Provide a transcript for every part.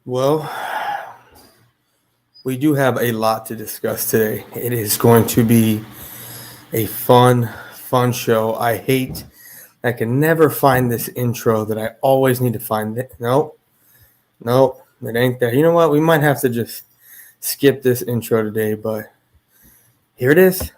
Well, we do have a lot to discuss today. It is going to be a fun show. I can never find this intro that I always need to find. Nope, it ain't there. You know what? We might have to just skip this intro today, but here it is.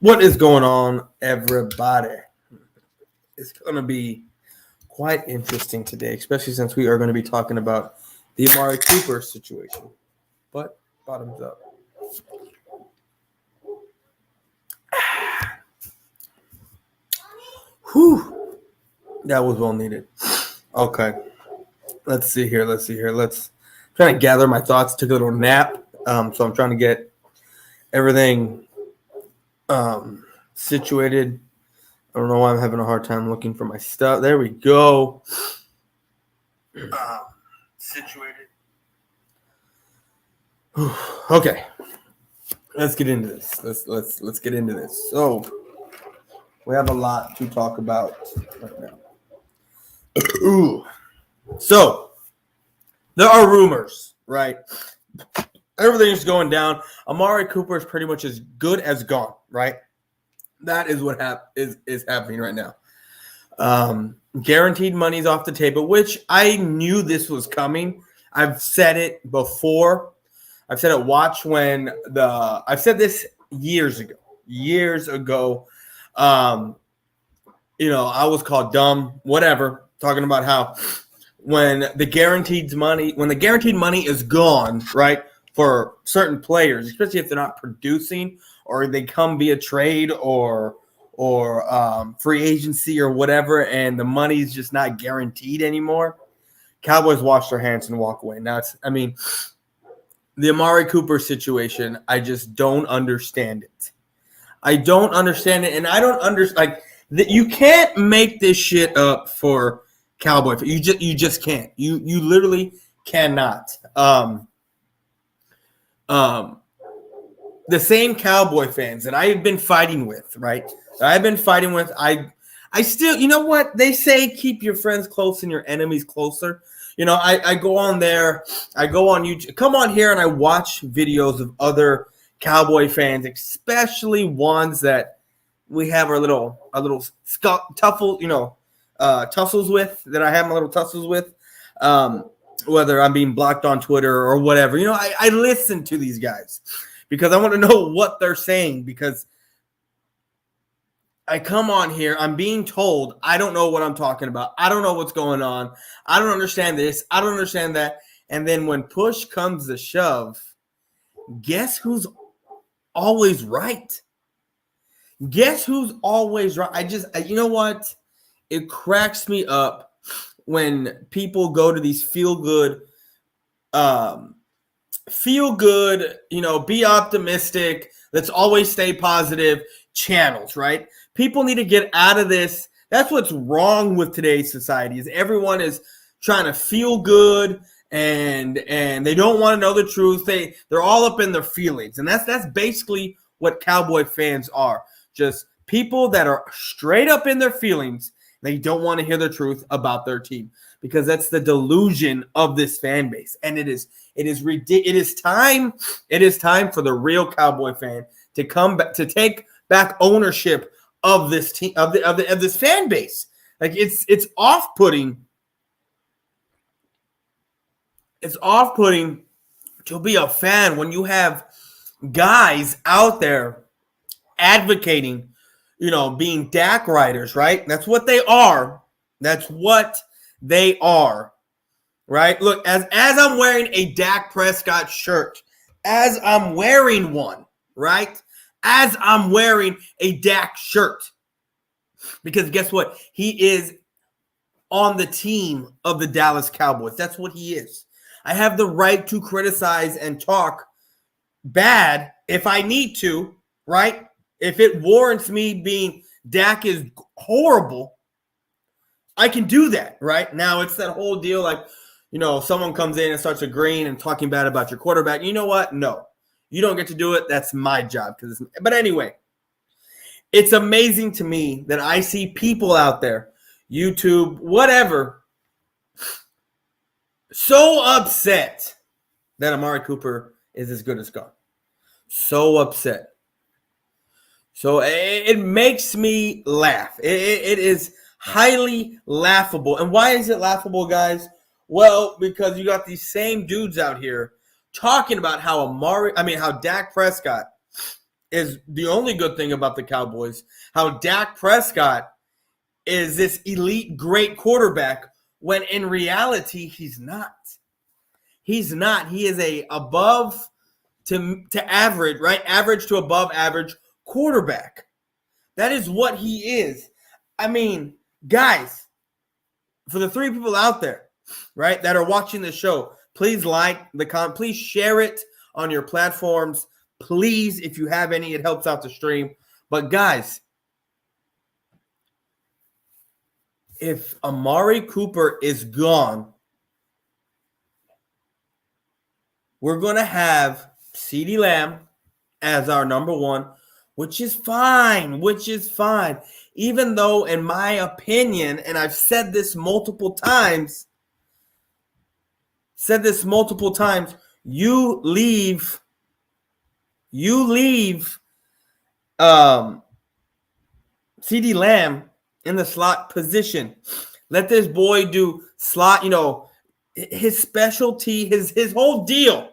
What is going on, everybody? It's going to be quite interesting today, especially since we are going to be talking about the Amari Cooper situation. But bottoms up. Whew. That was well needed. Okay. Let's see here. Let's trying to gather my thoughts. Took a little nap. So I'm trying to get everything situated. I don't know why I'm having a hard time looking for my stuff. There we go. Situated. Okay. Let's get into this. Let's get into this. So we have a lot to talk about right now. Ooh. So there are rumors, right? Everything's going down. Amari Cooper is pretty much as good as gone, right? That is what is happening right now. Guaranteed money's off the table, which I knew this was coming. I've said it before. I've said it. I've said this years ago. I was called dumb, whatever, talking about how when the guaranteed money is gone, right, for certain players, especially if they're not producing or they come via trade or free agency or whatever, and the money's just not guaranteed anymore, Cowboys wash their hands and walk away. Now, the Amari Cooper situation, I just don't understand it. I don't understand it, and I don't understand that you can't make this shit up for Cowboy. You just can't. You literally cannot. The same Cowboy fans that I have been fighting with, right? I still, you know what they say, keep your friends close and your enemies closer. I go on there, I go on YouTube, come on here, and I watch videos of other Cowboy fans, especially ones that we have our little tussles with, that I have my little tussles with, whether I'm being blocked on Twitter or whatever. I listen to these guys because I want to know what they're saying, because I come on here, I'm being told I don't know what I'm talking about. I don't know what's going on. I don't understand this. I don't understand that. And then when push comes to shove, guess who's always right? Guess who's always right? You know what? It cracks me up when people go to these feel good, be optimistic, let's always stay positive channels, right? People need to get out of this. That's what's wrong with today's society, is everyone is trying to feel good and they don't want to know the truth. They're all up in their feelings. And that's basically what Cowboy fans are. Just people that are straight up in their feelings. They don't want to hear the truth about their team. because that's the delusion of this fan base. And it is ridiculous. It is time for the real Cowboy fan to come back, to take back ownership of this team, of this fan base. Like it's off-putting. It's off-putting to be a fan when you have guys out there advocating, being Dak riders, right? That's what they are. That's what they are, right? Look, as I'm wearing a Dak Prescott shirt, as I'm wearing one, right? As I'm wearing a Dak shirt, because guess what? He is on the team of the Dallas Cowboys. That's what he is. I have the right to criticize and talk bad if I need to, right? If it warrants me being Dak is horrible, I can do that, right? Now, it's that whole deal like, someone comes in and starts agreeing and talking bad about your quarterback. You know what? No, you don't get to do it. That's my job. But anyway, it's amazing to me that I see people out there, YouTube, whatever, so upset that Amari Cooper is as good as gone. So upset. So it makes me laugh. It is highly laughable. And why is it laughable, guys? Well, because you got these same dudes out here talking about how Dak Prescott is the only good thing about the Cowboys. How Dak Prescott is this elite, great quarterback, when in reality, he's not. He's not. He is a above to average, right? Average to above average quarterback. That is what he is. I mean, guys, for the three people out there, right, that are watching the show, please please share it on your platforms. Please, if you have any, it helps out the stream. But guys, if Amari Cooper is gone, we're going to have CeeDee Lamb as our number one, which is fine, Even though, in my opinion, and I've said this multiple times, you leave CeeDee Lamb in the slot position. Let this boy do slot, his specialty, his whole deal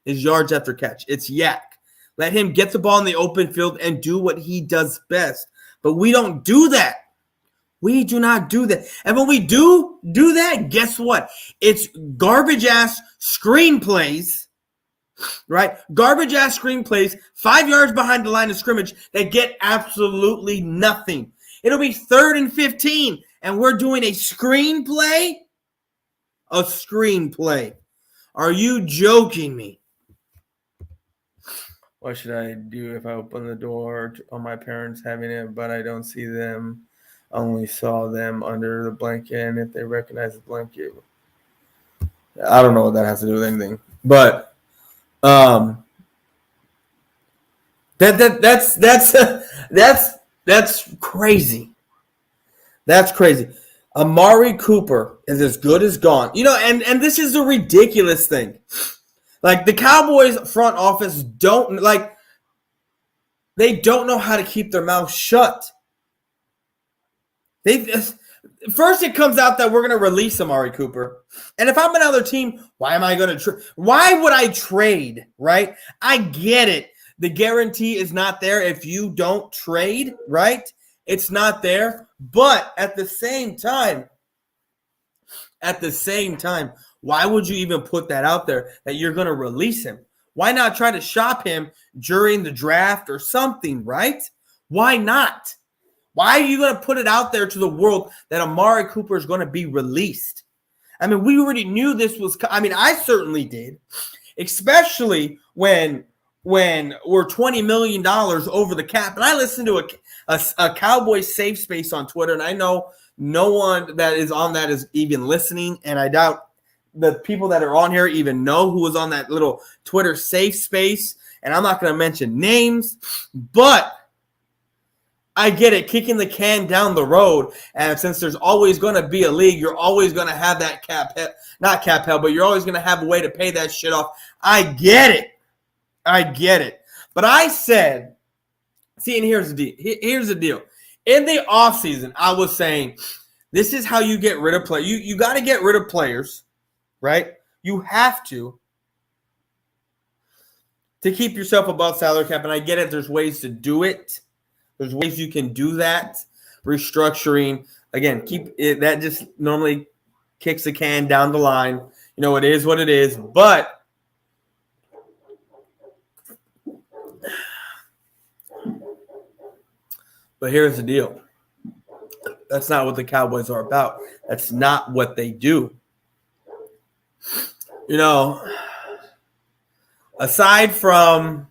is yards after catch. It's yak. Let him get the ball in the open field and do what he does best. But we don't do that. We do not do that. And when we do that, guess what? It's garbage-ass screenplays, right? Garbage-ass screenplays, 5 yards behind the line of scrimmage that get absolutely nothing. It'll be 3rd and 15, and we're doing a screenplay? A screenplay. Are you joking me? What should I do if I open the door on my parents having it, but I don't see them? I only saw them under the blanket, and if they recognize the blanket. I don't know what that has to do with anything. But that's crazy. That's crazy. Amari Cooper is as good as gone. And this is the ridiculous thing. Like, the Cowboys front office don't know how to keep their mouth shut. First it comes out that we're going to release Amari Cooper. And if I'm another team, why am I going to why would I trade, right? I get it. The guarantee is not there if you don't trade, right? It's not there. But at the same time, why would you even put that out there that you're going to release him? Why not try to shop him during the draft or something, right? Why not? Why are you going to put it out there to the world that Amari Cooper is going to be released? I mean, we already knew this was – I certainly did, especially when we're $20 million over the cap. And I listened to a Cowboys safe space on Twitter, and I know no one that is on that is even listening, and I doubt the people that are on here even know who was on that little Twitter safe space. And I'm not going to mention names, but I get it, kicking the can down the road. And since there's always going to be a league, you're always going to have that not cap hell, but you're always going to have a way to pay that shit off. I get it. But I said, see, and here's the deal. In the offseason, I was saying, this is how you get rid of players. You got to get rid of players, right? You have to keep yourself above salary cap. And I get it. There's ways to do it. There's ways you can do that. Restructuring. Again, that just normally kicks the can down the line. You know, it is what it is. But here's the deal. That's not what the Cowboys are about. That's not what they do. You know, aside from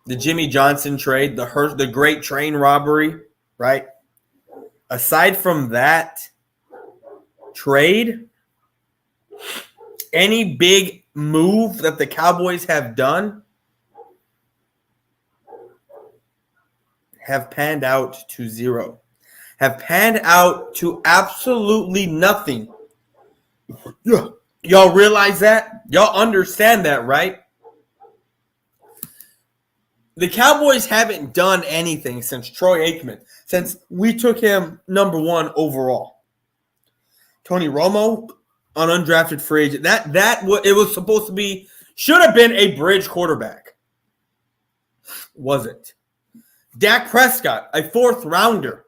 the Jimmy Johnson trade, the great train robbery, right? Aside from that trade, any big move that the Cowboys have done have panned out to zero. Have panned out to absolutely nothing. Y'all realize that? Y'all understand that, right? The Cowboys haven't done anything since Troy Aikman, since we took him number 1 overall. Tony Romo, an undrafted free agent. It was supposed to be, should have been a bridge quarterback. Wasn't. Dak Prescott, a 4th rounder.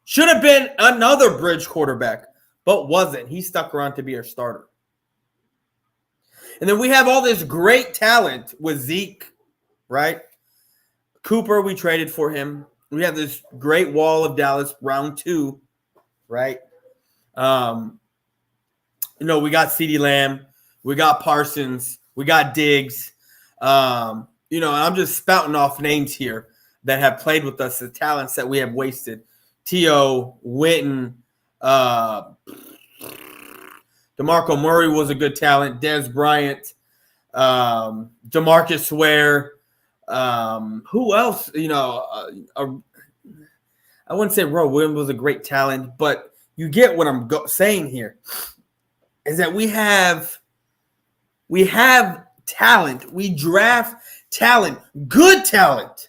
Should have been another bridge quarterback, but wasn't. He stuck around to be our starter. And then we have all this great talent with Zeke, right? Cooper, we traded for him. We have this great wall of Dallas, round 2, right? We got CeeDee Lamb. We got Parsons. We got Diggs. And I'm just spouting off names here that have played with us, the talents that we have wasted. T.O., Witten, DeMarco Murray was a good talent. Dez Bryant, DeMarcus Ware. Who else? I wouldn't say Roe Williams was a great talent, but you get what I'm saying here. Is that we have talent. We draft talent, good talent.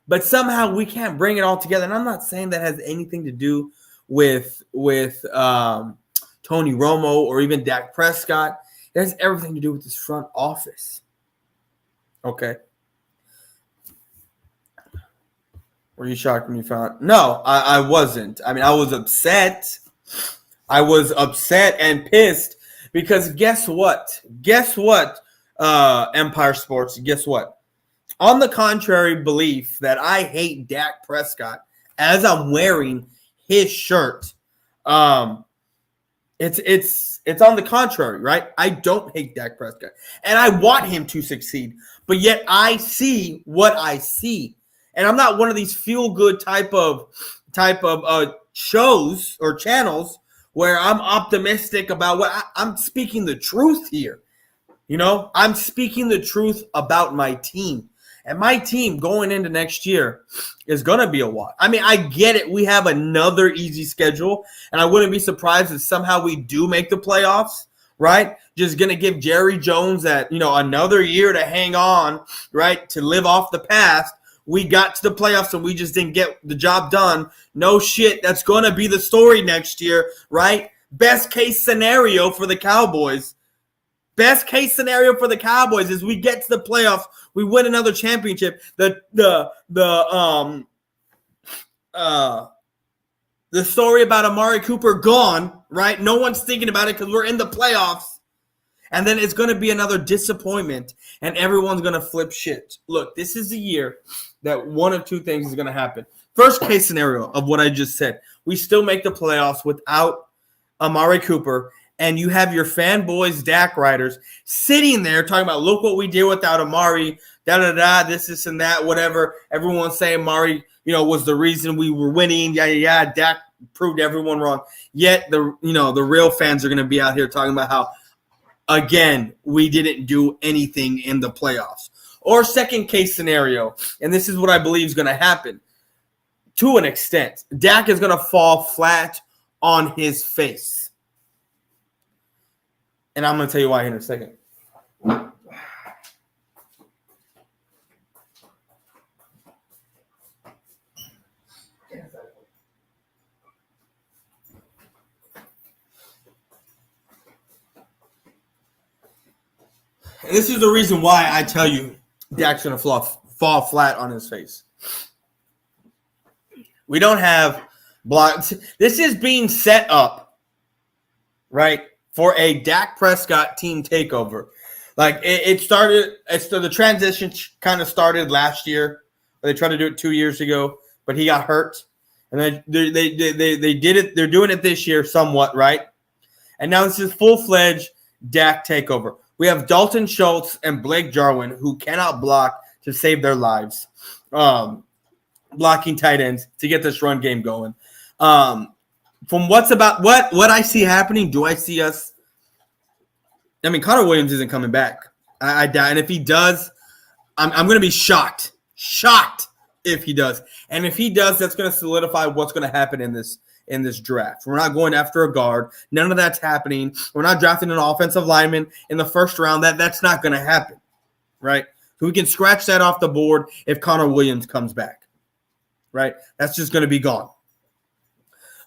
But somehow we can't bring it all together. And I'm not saying that has anything to do with Tony Romo or even Dak Prescott. It has everything to do with this front office. Okay. Were you shocked when you found? No, I wasn't. I mean, I was upset. I was upset and pissed because guess what? Empire Sports, guess what? On the contrary belief that I hate Dak Prescott as I'm wearing his shirt, it's on the contrary, right? I don't hate Dak Prescott, and I want him to succeed, but yet I see what I see, and I'm not one of these feel-good type of shows or channels where I'm optimistic about I'm speaking the truth here. I'm speaking the truth about my team. And my team going into next year is going to be a watch. I mean, I get it. We have another easy schedule, and I wouldn't be surprised if somehow we do make the playoffs, right? Just going to give Jerry Jones another year to hang on, right, to live off the past. We got to the playoffs, and we just didn't get the job done. No shit. That's going to be the story next year, right? Best case scenario for the Cowboys. Best case scenario for the Cowboys is we get to the playoffs, we win another championship. The story about Amari Cooper gone, right? No one's thinking about it because we're in the playoffs. And then it's going to be another disappointment, and everyone's going to flip shit. Look, this is the year that one of two things is going to happen. First case scenario of what I just said. We still make the playoffs without Amari Cooper. And you have your fanboys, Dak riders, sitting there talking about, look what we did without Amari, this and that, whatever. Everyone's saying Amari, was the reason we were winning. Yeah. Dak proved everyone wrong. Yet the real fans are going to be out here talking about how, again, we didn't do anything in the playoffs. Or second case scenario, and this is what I believe is going to happen to an extent. Dak is going to fall flat on his face. And I'm going to tell you why in a second. And this is the reason why I tell you Dak's going to fall flat on his face. We don't have blocks. This is being set up, right, for a Dak Prescott team takeover. Like it started, the transition kind of started last year. They tried to do it 2 years ago, but he got hurt. And then they did it. They're doing it this year somewhat, right? And now this is full-fledged Dak takeover. We have Dalton Schultz and Blake Jarwin who cannot block to save their lives, blocking tight ends to get this run game going. From what I see happening, do I see us? I mean, Connor Williams isn't coming back. I doubt, and if he does, I'm going to be shocked if he does. And if he does, that's going to solidify what's going to happen in this draft. We're not going after a guard. None of that's happening. We're not drafting an offensive lineman in the first round. That's not going to happen, right? So we can scratch that off the board if Connor Williams comes back, right? That's just going to be gone.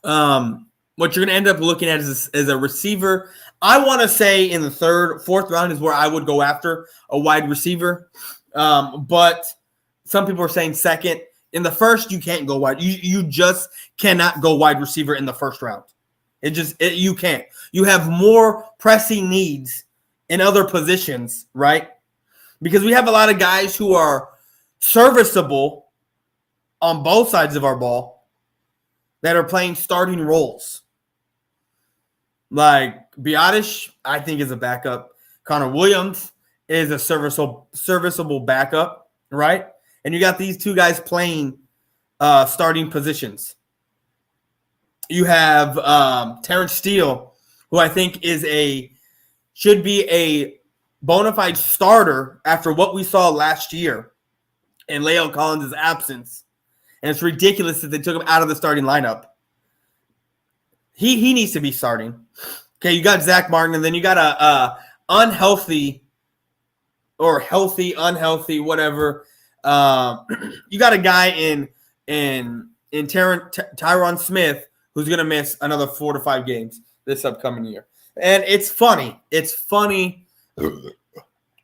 What you're going to end up looking at is a receiver. I want to say in the third, fourth round is where I would go after a wide receiver. But some people are saying second. In the first, you can't go wide. You just cannot go wide receiver in the first round. You can't. You have more pressing needs in other positions, right? Because we have a lot of guys who are serviceable on both sides of our ball that are playing starting roles. Like Biotish, I think, is a backup. Connor Williams is a serviceable backup, right? And you got these two guys playing starting positions. You have Terrence Steele, who I think should be a bona fide starter after what we saw last year in Leo Collins' absence. And it's ridiculous that they took him out of the starting lineup. He needs to be starting. Okay, you got Zach Martin, and then you got a unhealthy or healthy, unhealthy, whatever. You got a guy in Tyron Smith who's going to miss another 4 to 5 games this upcoming year. And it's funny. It's funny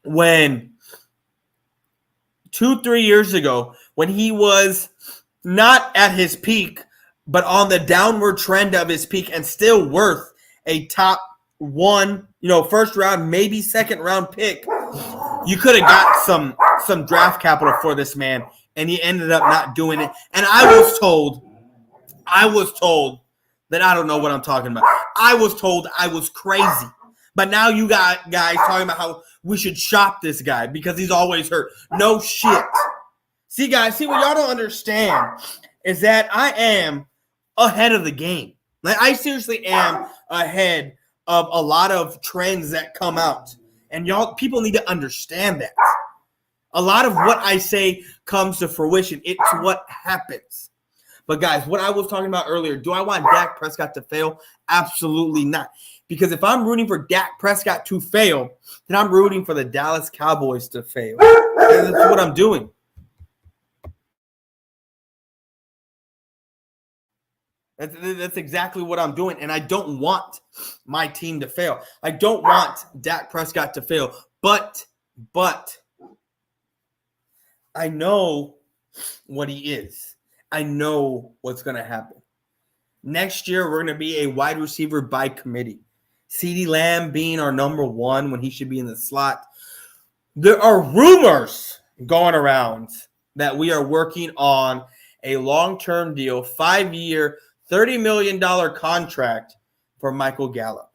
when 2-3 years ago, when he was not at his peak, but on the downward trend of his peak and still worth a top one, first round, maybe second round pick, you could have got some draft capital for this man, and he ended up not doing it. And I was told that I don't know what I'm talking about. I was told I was crazy. But now you got guys talking about how we should shop this guy because he's always hurt. No shit. See, guys, what y'all don't understand is that I am ahead of the game. Like, I seriously am ahead of a lot of trends that come out. And people need to understand that. A lot of what I say comes to fruition. It's what happens. But, guys, what I was talking about earlier, do I want Dak Prescott to fail? Absolutely not. Because if I'm rooting for Dak Prescott to fail, then I'm rooting for the Dallas Cowboys to fail. And that's what I'm doing. That's exactly what I'm doing. And I don't want my team to fail. I don't want Dak Prescott to fail. But I know what he is. I know what's going to happen. Next year, we're going to be a wide receiver by committee. CeeDee Lamb being our number one when he should be in the slot. There are rumors going around that we are working on a long-term deal, 5-year, $30 million contract for Michael Gallup.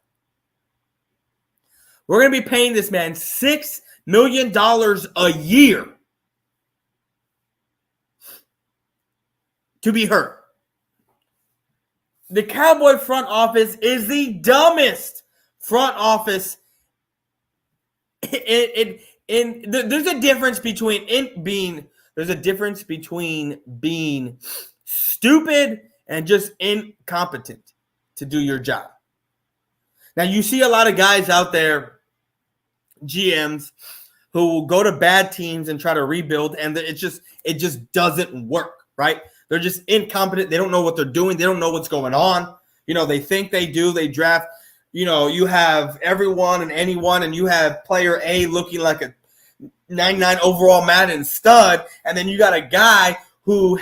We're going to be paying this man $6 million a year to be hurt. The Cowboy front office is the dumbest front office There's a difference between being stupid and just incompetent to do your job. Now you see a lot of guys out there, GMs, who will go to bad teams and try to rebuild, and it just doesn't work, right? They're just incompetent. They don't know what they're doing. They don't know what's going on. They think they do. They draft. You have everyone and anyone, and you have player A looking like a 99 overall Madden stud, and then you got a guy who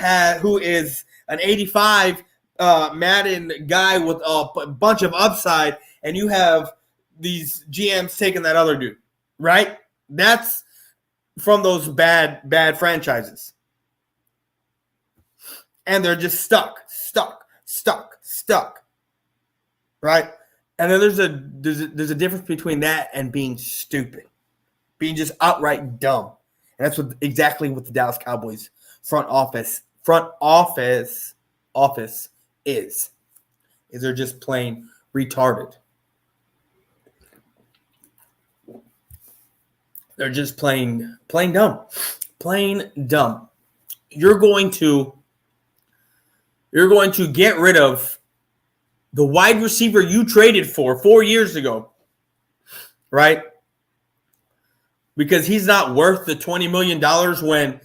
is an 85 Madden guy with a bunch of upside, and you have these GMs taking that other dude, right? That's from those bad franchises. And they're just stuck, right? And then there's a difference between that and being stupid, being just outright dumb. And that's exactly what the Dallas Cowboys front office is they're just plain retarded. They're just plain dumb. Plain dumb. You're going to get rid of the wide receiver you traded for 4 years ago, right? Because he's not worth the $20 million when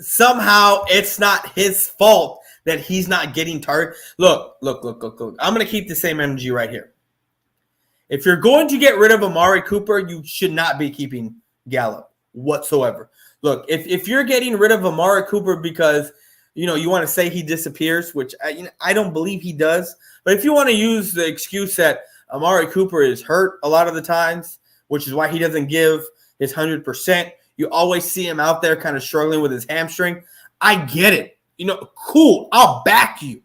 somehow it's not his fault that he's not getting targeted. Look. I'm going to keep the same energy right here. If you're going to get rid of Amari Cooper, you should not be keeping Gallup whatsoever. Look, if you're getting rid of Amari Cooper because you want to say he disappears, which I don't believe he does. But if you want to use the excuse that Amari Cooper is hurt a lot of the times, which is why he doesn't give his 100%, you always see him out there kind of struggling with his hamstring. I get it. Cool. I'll back you.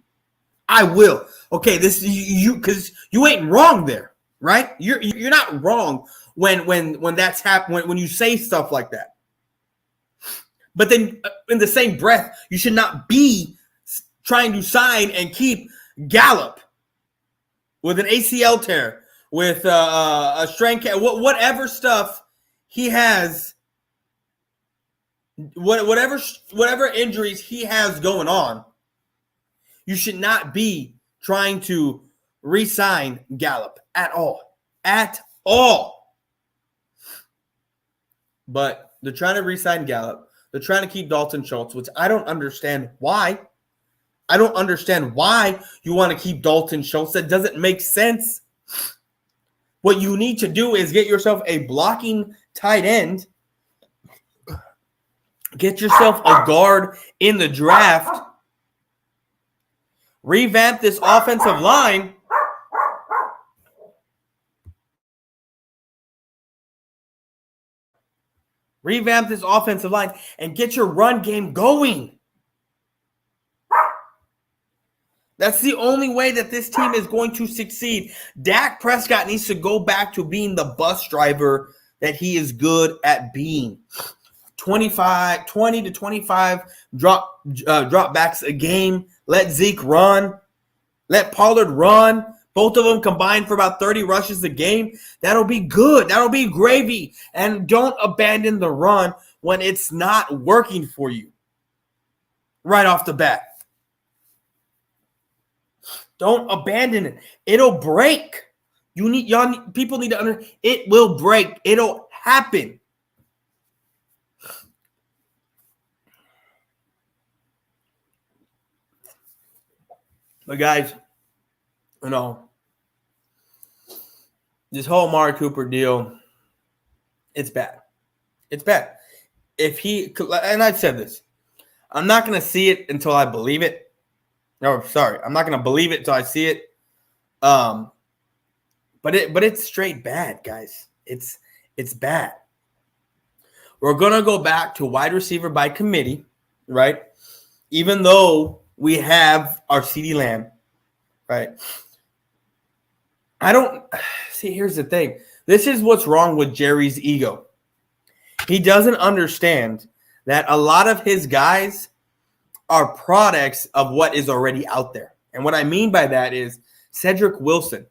I will. Okay, this because you ain't wrong there, right? You're not wrong when that's happened when you say stuff like that. But then in the same breath, you should not be trying to sign and keep Gallup with an ACL tear, with a strength, whatever stuff he has, whatever injuries he has going on. You should not be trying to re-sign Gallup at all. At all. But they're trying to re-sign Gallup. They're trying to keep Dalton Schultz, which I don't understand why. I don't understand why you want to keep Dalton Schultz. That doesn't make sense. What you need to do is get yourself a blocking tight end. Get yourself a guard in the draft. Revamp this offensive line. Revamp this offensive line and get your run game going. That's the only way that this team is going to succeed. Dak Prescott needs to go back to being the bus driver that he is good at being. 20 to 25 drop backs a game. Let Zeke run. Let Pollard run. Both of them combined for about 30 rushes a game. That'll be good. That'll be gravy. And don't abandon the run when it's not working for you right off the bat. Don't abandon it. It'll break. People need to it will break. It'll happen. But guys, this whole Amari Cooper deal, it's bad. It's bad. And I've said this, I'm not going to see it until I believe it. No, sorry, I'm not going to believe it until I see it. But it's straight bad, guys. It's bad. We're going to go back to wide receiver by committee, right? Even though we have our CeeDee Lamb, right? Here's the thing. This is what's wrong with Jerry's ego. He doesn't understand that a lot of his guys are products of what is already out there. And what I mean by that is Cedric Wilson.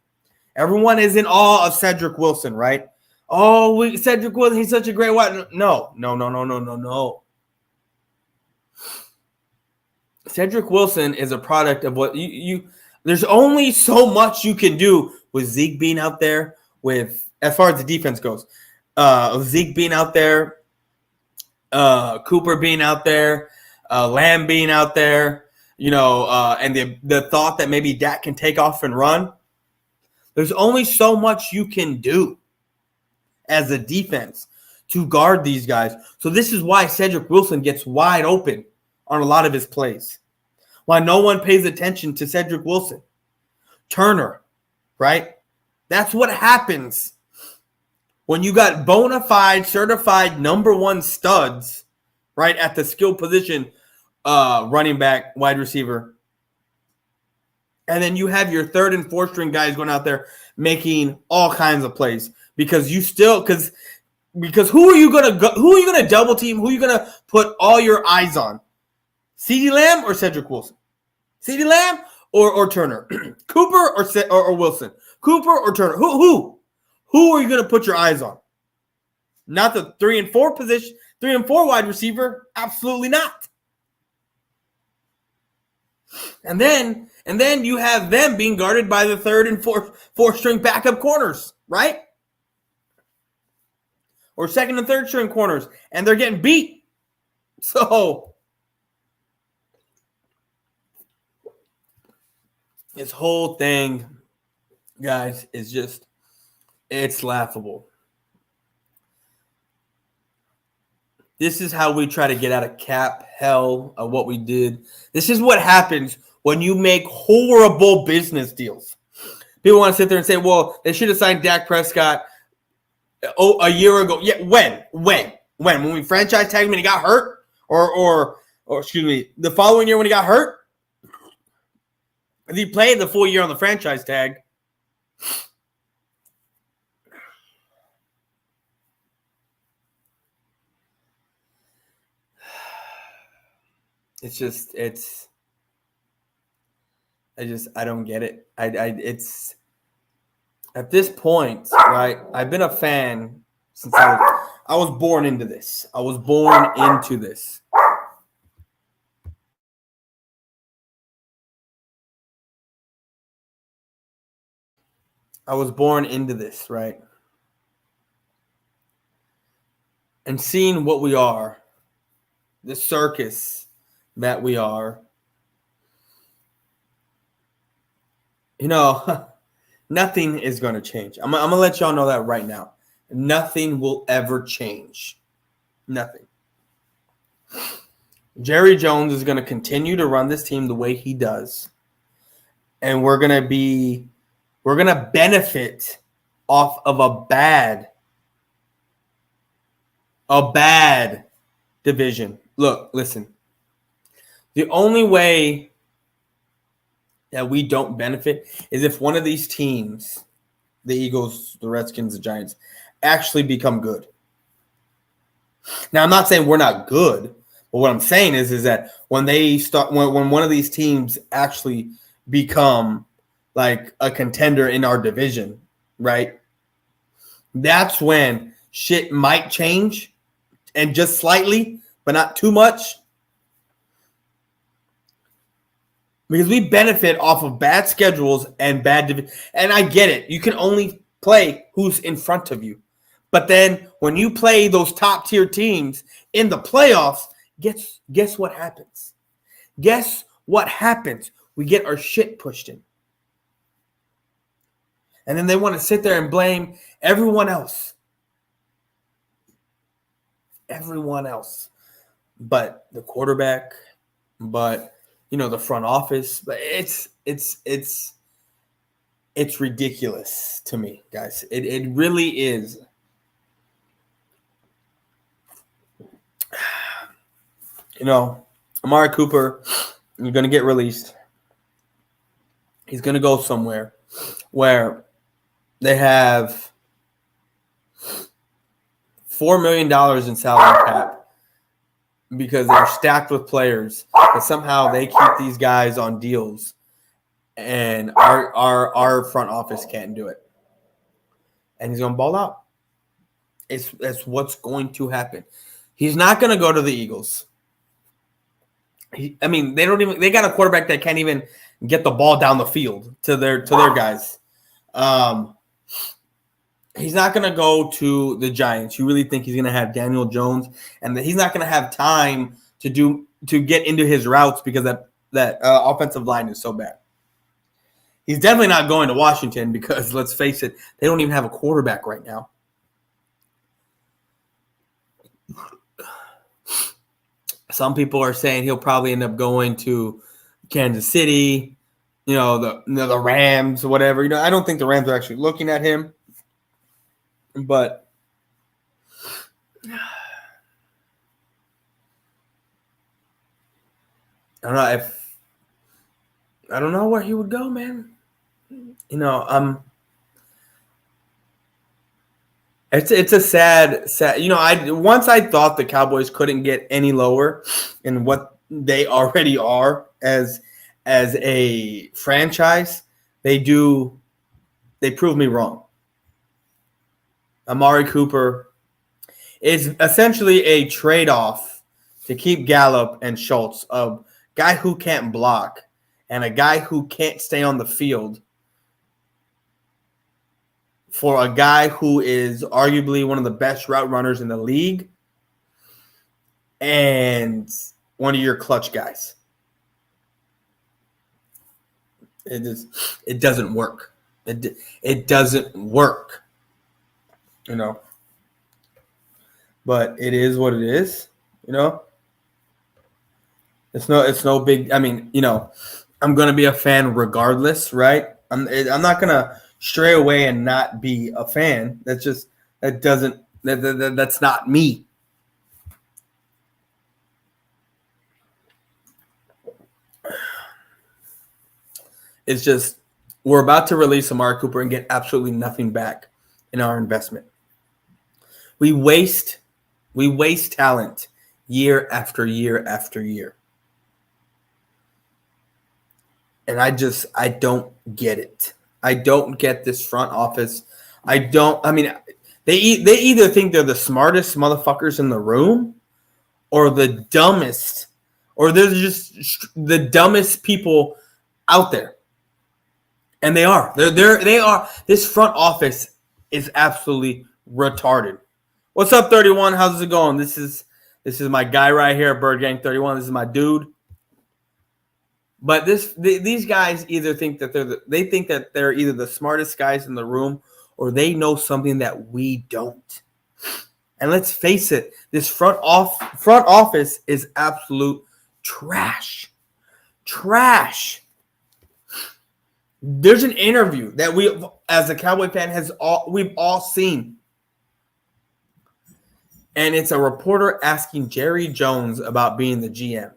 Everyone is in awe of Cedric Wilson, right? Oh, Cedric Wilson, he's such a great wide. No. Cedric Wilson is a product of what you there's only so much you can do with Zeke being out there, with as far as the defense goes. Zeke being out there, Cooper being out there, Lamb being out there, and the thought that maybe Dak can take off and run. There's only so much you can do as a defense to guard these guys. So this is why Cedric Wilson gets wide open on a lot of his plays. Why no one pays attention to Cedric Wilson. Turner, right? That's what happens when you got bona fide, certified number one studs, right, at the skill position, running back, wide receiver. And then you have your third and fourth string guys going out there making all kinds of plays because who are you gonna double team? Who are you gonna put all your eyes on? CeeDee Lamb or Cedric Wilson? CeeDee Lamb or Turner? Cooper or Wilson? Cooper or Turner? Who are you gonna put your eyes on? Not the 3 and 4 position, 3 and 4 wide receiver. Absolutely not. And then you have them being guarded by the third and fourth string backup corners, right? Or second and third string corners, and they're getting beat. So this whole thing, guys, is just, it's laughable. This is how we try to get out of cap hell of what we did. This is what happens when you make horrible business deals. People want to sit there and say, well, they should have signed Dak Prescott a year ago. Yeah, when? When we franchise tagged him and he got hurt? Or excuse me, the following year when he got hurt? He played the full year on the franchise tag. I don't get it. It's at this point, right? I've been a fan since I was born into this. I was born into this. I was born into this, right? And seeing what we are, the circus that we are, nothing is going to change. I'm going to let y'all know that right now. Nothing will ever change. Nothing. Jerry Jones is going to continue to run this team the way he does. And we're going to benefit off of a bad division. Look, listen. The only way that we don't benefit is if one of these teams, the Eagles, the Redskins, the Giants, actually become good. Now, I'm not saying we're not good, but what I'm saying is that when one of these teams actually become like a contender in our division, right? That's when shit might change, and just slightly, but not too much. Because we benefit off of bad schedules and bad division. And I get it. You can only play who's in front of you. But then when you play those top-tier teams in the playoffs, guess what happens? Guess what happens? We get our shit pushed in. And then they want to sit there and blame everyone else. Everyone else. But the quarterback, but the front office, but it's ridiculous to me, guys. It really is. Amari Cooper is going to get released. He's going to go somewhere where they have $4 million in salary cap because they're stacked with players, but somehow they keep these guys on deals, and our front office can't do it. And he's going to ball out. It's what's going to happen. He's not going to go to the Eagles. They got a quarterback that can't even get the ball down the field to their guys. He's not going to go to the Giants. You really think he's going to have Daniel Jones, and that he's not going to have time to get into his routes because that offensive line is so bad. He's definitely not going to Washington because, let's face it, they don't even have a quarterback right now. Some people are saying he'll probably end up going to Kansas City, the Rams, whatever. I don't think the Rams are actually looking at him, but I don't know where he would go, man. It's a sad. Once I thought the Cowboys couldn't get any lower in what they already are as a franchise, they prove me wrong. Amari Cooper is essentially a trade-off to keep Gallup and Schultz, a guy who can't block and a guy who can't stay on the field, for a guy who is arguably one of the best route runners in the league and one of your clutch guys. It doesn't work. It doesn't work. But it is what it is. It's no big. I'm gonna be a fan regardless, right? I'm not gonna stray away and not be a fan. That's not me. It's just we're about to release Amari Cooper and get absolutely nothing back in our investment. We waste talent year after year after year. And I don't get it. I don't get this front office. They either think they're the smartest motherfuckers in the room or the dumbest, or they're just the dumbest people out there. And they are. They are. This front office is absolutely retarded. What's up, 31? How's it going? This is my guy right here, Bird Gang 31. This is my dude. But these guys either think that they're either the smartest guys in the room or they know something that we don't. And let's face it, this front office is absolute trash. Trash. There's an interview that we, as a Cowboy fan, we've all seen. And it's a reporter asking Jerry Jones about being the GM.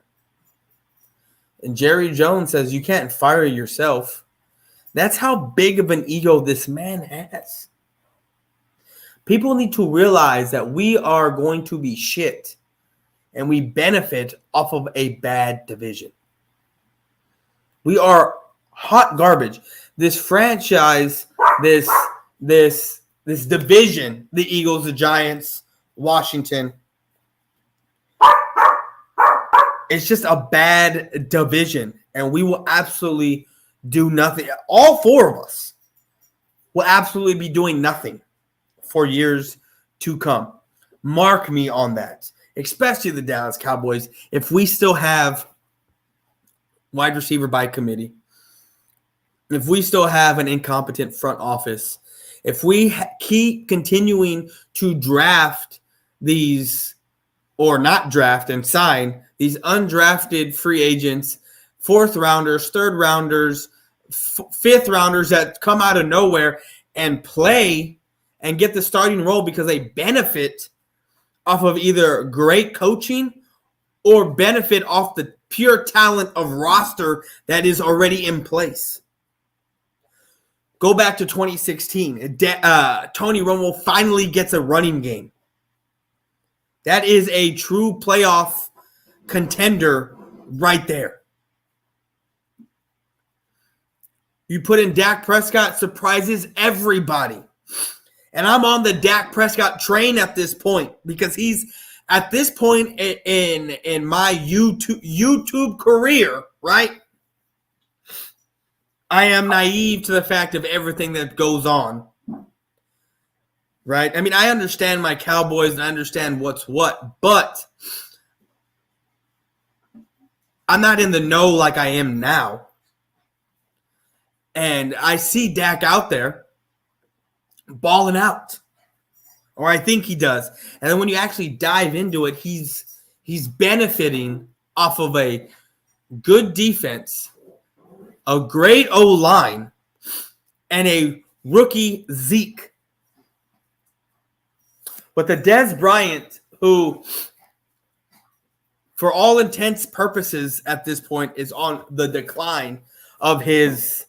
And Jerry Jones says, you can't fire yourself. That's how big of an ego this man has. People need to realize that we are going to be shit. And we benefit off of a bad division. We are hot garbage. This franchise, this division, the Eagles, the Giants, Washington, it's just a bad division, and we will absolutely do nothing. All four of us will absolutely be doing nothing for years to come. Mark me on that, especially the Dallas Cowboys. If we still have wide receiver by committee, if we still have an incompetent front office, if we keep continuing to draft these, or not draft and sign these undrafted free agents, fourth rounders, third rounders, fifth rounders that come out of nowhere and play and get the starting role because they benefit off of either great coaching or benefit off the pure talent of roster that is already in place. Go back to 2016. Tony Romo finally gets a running game. That is a true playoff contender right there. You put in Dak Prescott, surprises everybody. And I'm on the Dak Prescott train at this point because he's at this point in my YouTube career, right? I am naive to the fact of everything that goes on, right? I mean, I understand my Cowboys and I understand what's what, but I'm not in the know like I am now. And I see Dak out there balling out, or I think he does. And then when you actually dive into it, he's benefiting off of a good defense, a great O-line, and a rookie Zeke. But the Dez Bryant, who, for all intents purposes at this point, is on the decline of his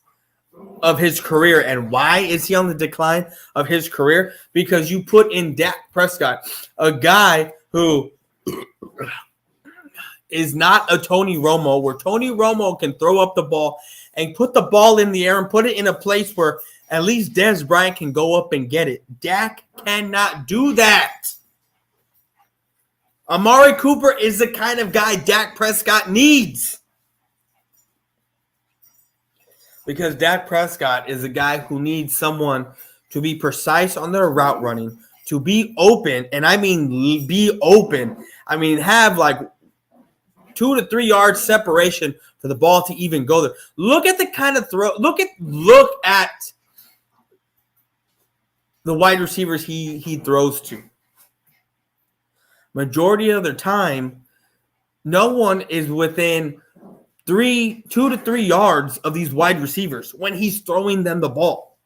career. And why is he on the decline of his career? Because you put in Dak Prescott, a guy who is not a Tony Romo, where Tony Romo can throw up the ball and put the ball in the air and put it in a place where at least Dez Bryant can go up and get it. Dak cannot do that. Amari Cooper is the kind of guy Dak Prescott needs. Because Dak Prescott is a guy who needs someone to be precise on their route running, to be open, and I mean be open. I mean have like 2 to 3 yards separation for the ball to even go there. Look at the kind of throw. Look at the wide receivers he throws to. Majority of their time, no one is within 2 to 3 yards of these wide receivers when he's throwing them the ball.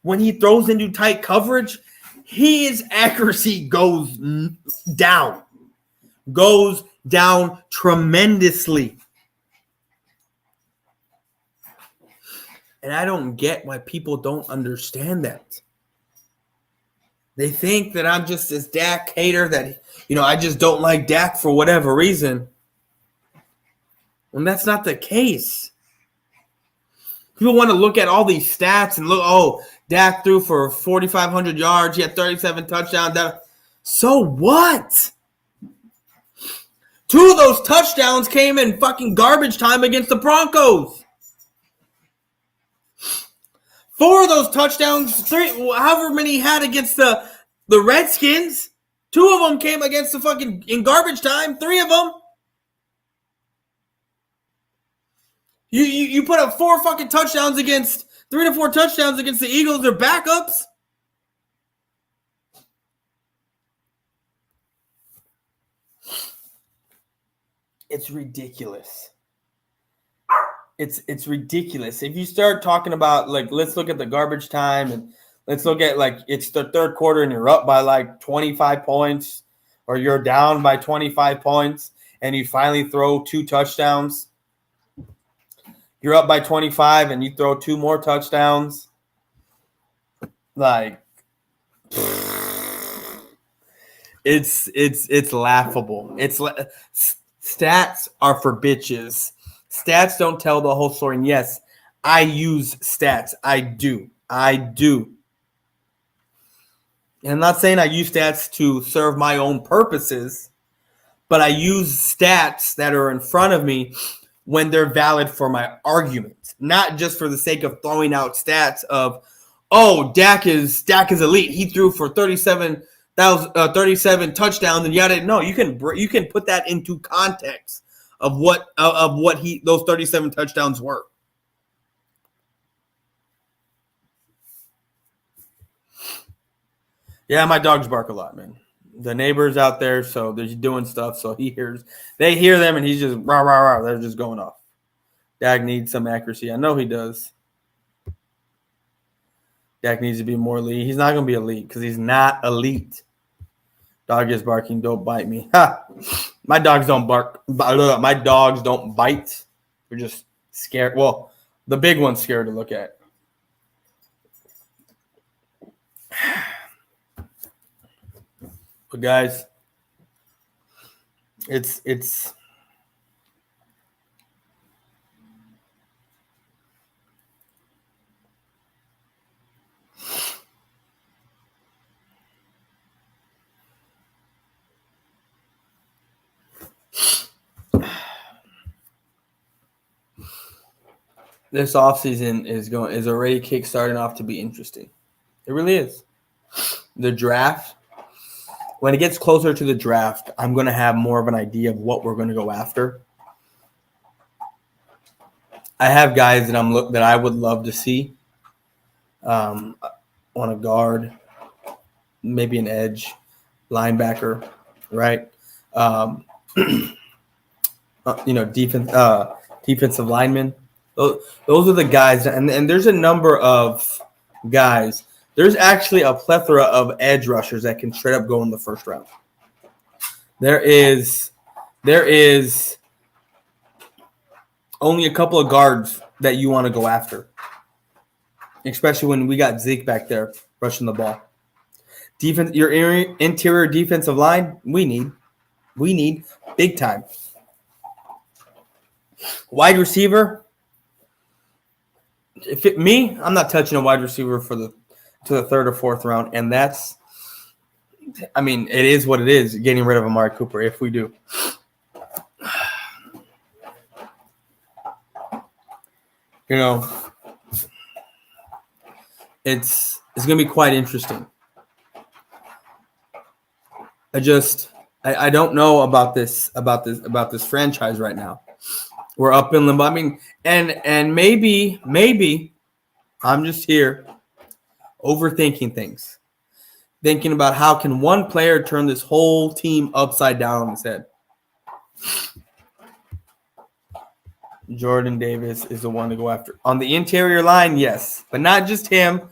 When he throws into tight coverage, his accuracy goes down tremendously. And I don't get why people don't understand that. They think that I'm just this Dak hater, that, I just don't like Dak for whatever reason. And that's not the case. People want to look at all these stats and look, Dak threw for 4,500 yards. He had 37 touchdowns. So what? 2 of those touchdowns came in fucking garbage time against the Broncos. 4 of those touchdowns, 3, however many he had against the Redskins, 2 of them came against the fucking in garbage time. 3 of them. You put up 4 fucking touchdowns against 3 to 4 touchdowns against the Eagles. They're backups. It's ridiculous. It's ridiculous. If you start talking about, like, let's look at the garbage time and let's look at, like, it's the third quarter and you're up by like 25 points or you're down by 25 points and you finally throw 2 touchdowns. You're up by 25 and you throw 2 more touchdowns. Like, it's laughable. Stats are for bitches. Stats don't tell the whole story. And yes, I use stats. I do. And I'm not saying I use stats to serve my own purposes, but I use stats that are in front of me when they're valid for my argument, not just for the sake of throwing out stats of, Dak is elite. He threw for 37 touchdowns and yada. No, you can put that into context of what those 37 touchdowns were. Yeah, my dogs bark a lot, man. The neighbors out there, so they're doing stuff, so they hear them, and he's just rah, rah, rah. They're just going off. Dak needs some accuracy. I know he does. Dak needs to be more elite. He's not going to be elite because he's not elite. Dog is barking. Don't bite me. Ha! My dogs don't bark. My dogs don't bite. They're just scared. Well, the big one's scared to look at. But guys, it's this offseason is already kickstarting off to be interesting. It really is. The draft, when it gets closer to the draft, I'm going to have more of an idea of what we're going to go after. I have guys that I would love to see on a guard, maybe an edge, linebacker, right? Defensive linemen. Those are the guys, and there's a number of guys. There's actually a plethora of edge rushers that can straight up go in the first round. There is only a couple of guards that you want to go after, especially when we got Zeke back there rushing the ball. Defense, your interior defensive line, we need big time. Wide receiver, I'm not touching a wide receiver to the third or fourth round, and that's, it is what it is. Getting rid of Amari Cooper if we do. It's going to be quite interesting. I don't know about this franchise right now. We're up in limbo. And maybe I'm just here overthinking things, thinking about how can one player turn this whole team upside down on its head. Jordan Davis is the one to go after. On the interior line, yes, but not just him.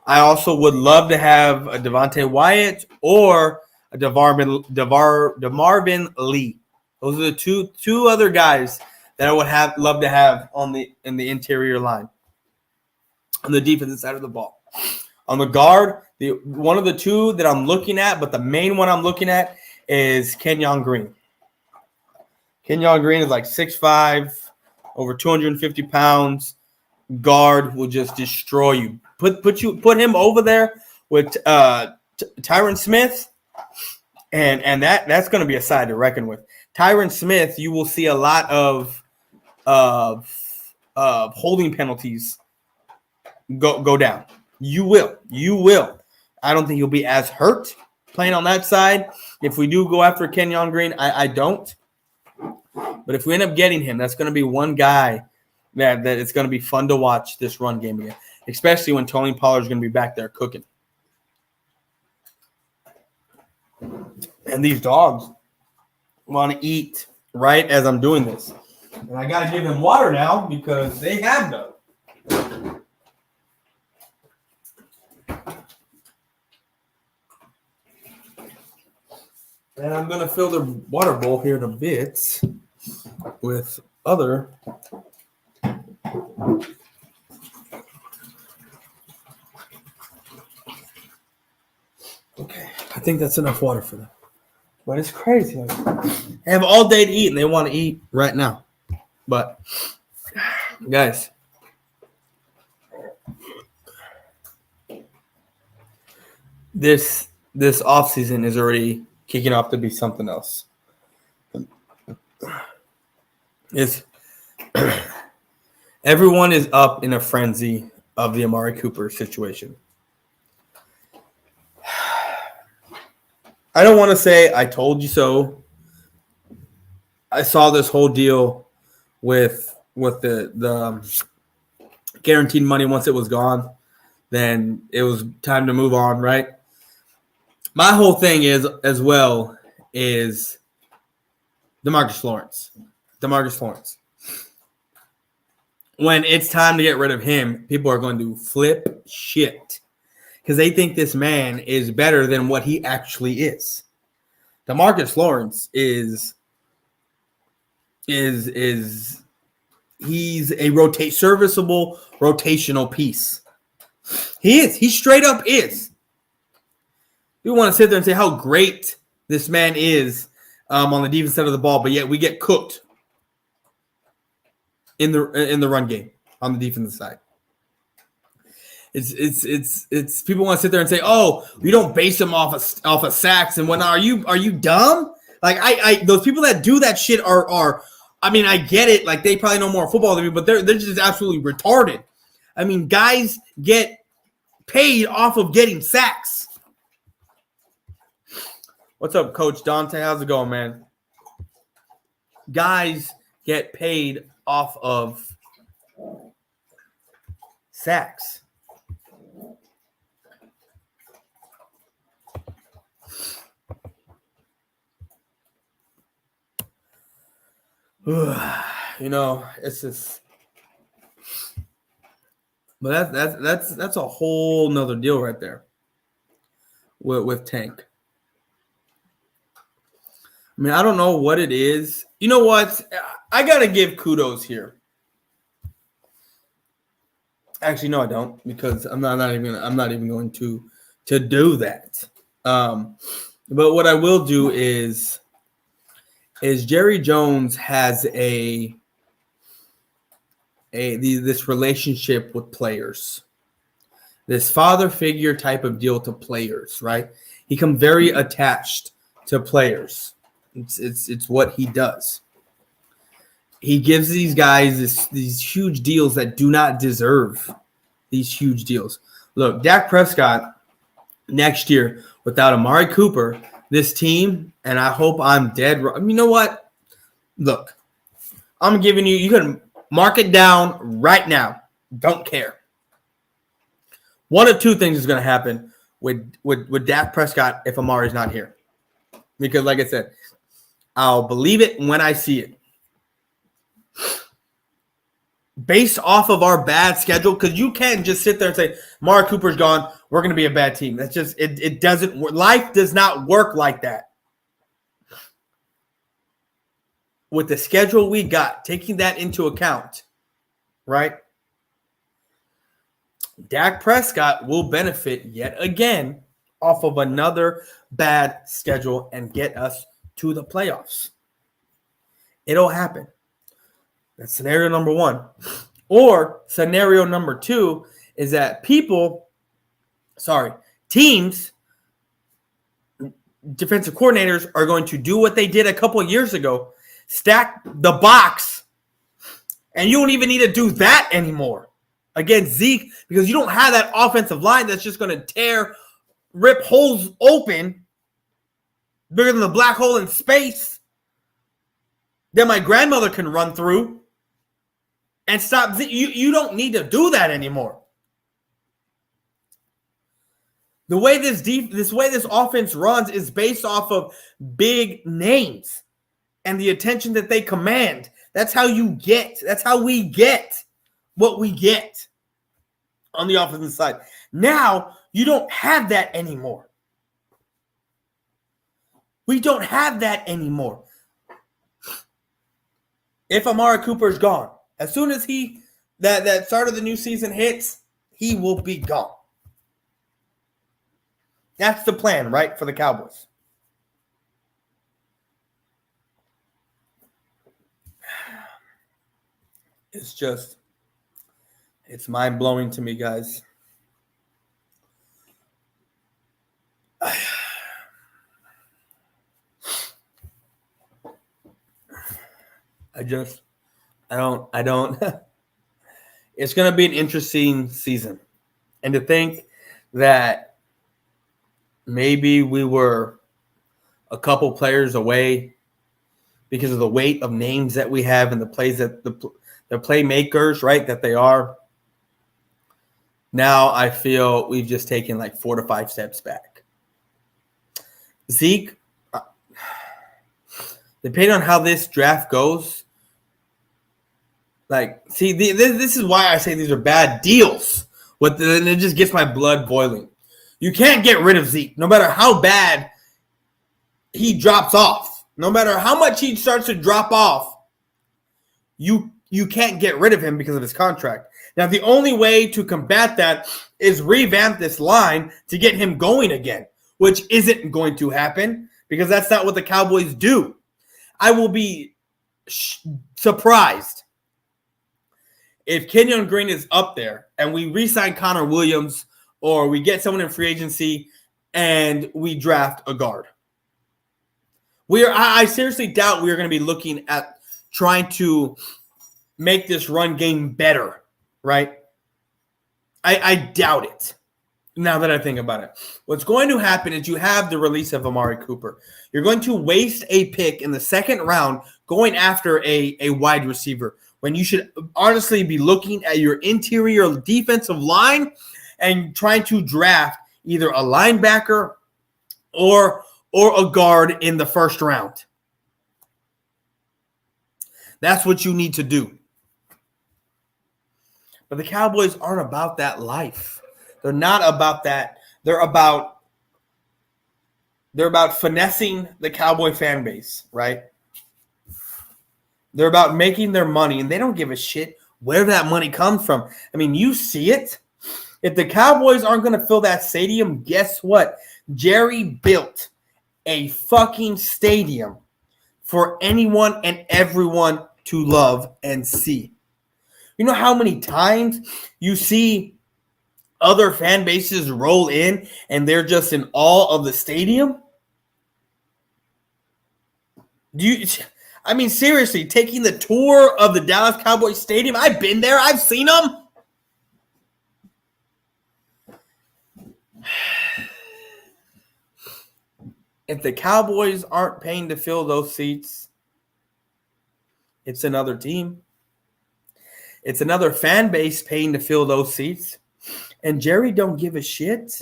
I also would love to have a Devontae Wyatt or a DeMarvin Lee. Those are the two other guys that I would love to have in the interior line. On the defensive side of the ball. On the guard, one of the two that I'm looking at, but the main one I'm looking at is Kenyon Green. Kenyon Green is like 6'5", over 250 pounds. Guard will just destroy you. Put him over there with Tyron Smith, and that's going to be a side to reckon with. Tyron Smith, you will see a lot of holding penalties go down. You will. I don't think you'll be as hurt playing on that side. If we do go after Kenyon Green, I don't. But if we end up getting him, that's going to be one guy that it's going to be fun to watch this run game again, especially when Tony Pollard's going to be back there cooking. And these dogs want to eat right as I'm doing this. And I got to give them water now because they have none. And I'm going to fill the water bowl here in a bit with other. Okay, I think that's enough water for them. But it's crazy. They have all day to eat, and they want to eat right now. But, guys, this offseason is already kicking off to be something else. Everyone is up in a frenzy of the Amari Cooper situation. I don't want to say I told you so. I saw this whole deal with the guaranteed money. Once it was gone, then it was time to move on, right? My whole thing is DeMarcus Lawrence. When it's time to get rid of him, people are going to flip shit because they think this man is better than what he actually is. DeMarcus Lawrence is he's a serviceable rotational piece. He is. He straight up is. We want to sit there and say how great this man is on the defense side of the ball, but yet we get cooked in the run game on the defensive side. It's people want to sit there and say, oh, we don't base him off of sacks and whatnot. Are you dumb? Like I those people that do that shit are I mean, I get it. Like, they probably know more football than me, but they're just absolutely retarded. I mean, guys get paid off of getting sacks. What's up, Coach Dante? How's it going, man? Guys get paid off of sacks. You know, it's just, but that's a whole nother deal right there with Tank. I mean, I don't know what it is. You know what? I gotta give kudos here. Actually, no, I don't, because I'm not even going to do that. But what I will do is Jerry Jones has this relationship with players, this father figure type of deal to players, right? He comes very attached to players. It's what he does. He gives these guys these huge deals that do not deserve these huge deals. Look, Dak Prescott next year without Amari Cooper, this team, and I hope I'm dead. You know what? Look, I'm giving you can mark it down right now. Don't care. One of two things is going to happen with Dak Prescott if Amari's not here. Because, like I said, I'll believe it when I see it. Based off of our bad schedule, because you can't just sit there and say, Amari Cooper's gone, we're going to be a bad team. That's just, it doesn't work. Life does not work like that. With the schedule we got, taking that into account, right? Dak Prescott will benefit yet again off of another bad schedule and get us to the playoffs. It'll happen. That's scenario number one. Or scenario number two is that teams, defensive coordinators are going to do what they did a couple of years ago, stack the box, and you don't even need to do that anymore against Zeke, because you don't have that offensive line that's just going to rip holes open bigger than the black hole in space that my grandmother can run through and stop. You don't need to do that anymore. The way this offense runs is based off of big names and the attention that they command. That's how we get what we get on the offensive side. Now, you don't have that anymore. We don't have that anymore. If Amari Cooper is gone, as soon as that start of the new season hits, he will be gone. That's the plan, right, for the Cowboys. It's mind-blowing to me, guys. I don't. It's going to be an interesting season. And to think that maybe we were a couple players away because of the weight of names that we have and the plays that the playmakers, right, that they are. Now I feel we've just taken like 4 to 5 steps back. Zeke, depending on how this draft goes, this is why I say these are bad deals. And it just gets my blood boiling. You can't get rid of Zeke, no matter how bad he drops off. No matter how much he starts to drop off, you can't get rid of him because of his contract. Now, the only way to combat that is revamp this line to get him going again, which isn't going to happen because that's not what the Cowboys do. I will be surprised if Kenyon Green is up there and we re-sign Connor Williams or we get someone in free agency and we draft a guard. I seriously doubt we are going to be looking at trying to make this run game better, right? I doubt it. Now that I think about it, what's going to happen is you have the release of Amari Cooper. You're going to waste a pick in the second round going after a wide receiver when you should honestly be looking at your interior defensive line and trying to draft either a linebacker or a guard in the first round. That's what you need to do. But the Cowboys aren't about that life. They're not about that. They're about finessing the Cowboy fan base, right? They're about making their money, and they don't give a shit where that money comes from. I mean, you see it. If the Cowboys aren't going to fill that stadium, guess what? Jerry built a fucking stadium for anyone and everyone to love and see. You know how many times you see other fan bases roll in and they're just in awe of the stadium? Seriously, taking the tour of the Dallas Cowboys Stadium, I've been there. I've seen them. If the Cowboys aren't paying to fill those seats, it's another team. It's another fan base paying to fill those seats. And Jerry don't give a shit.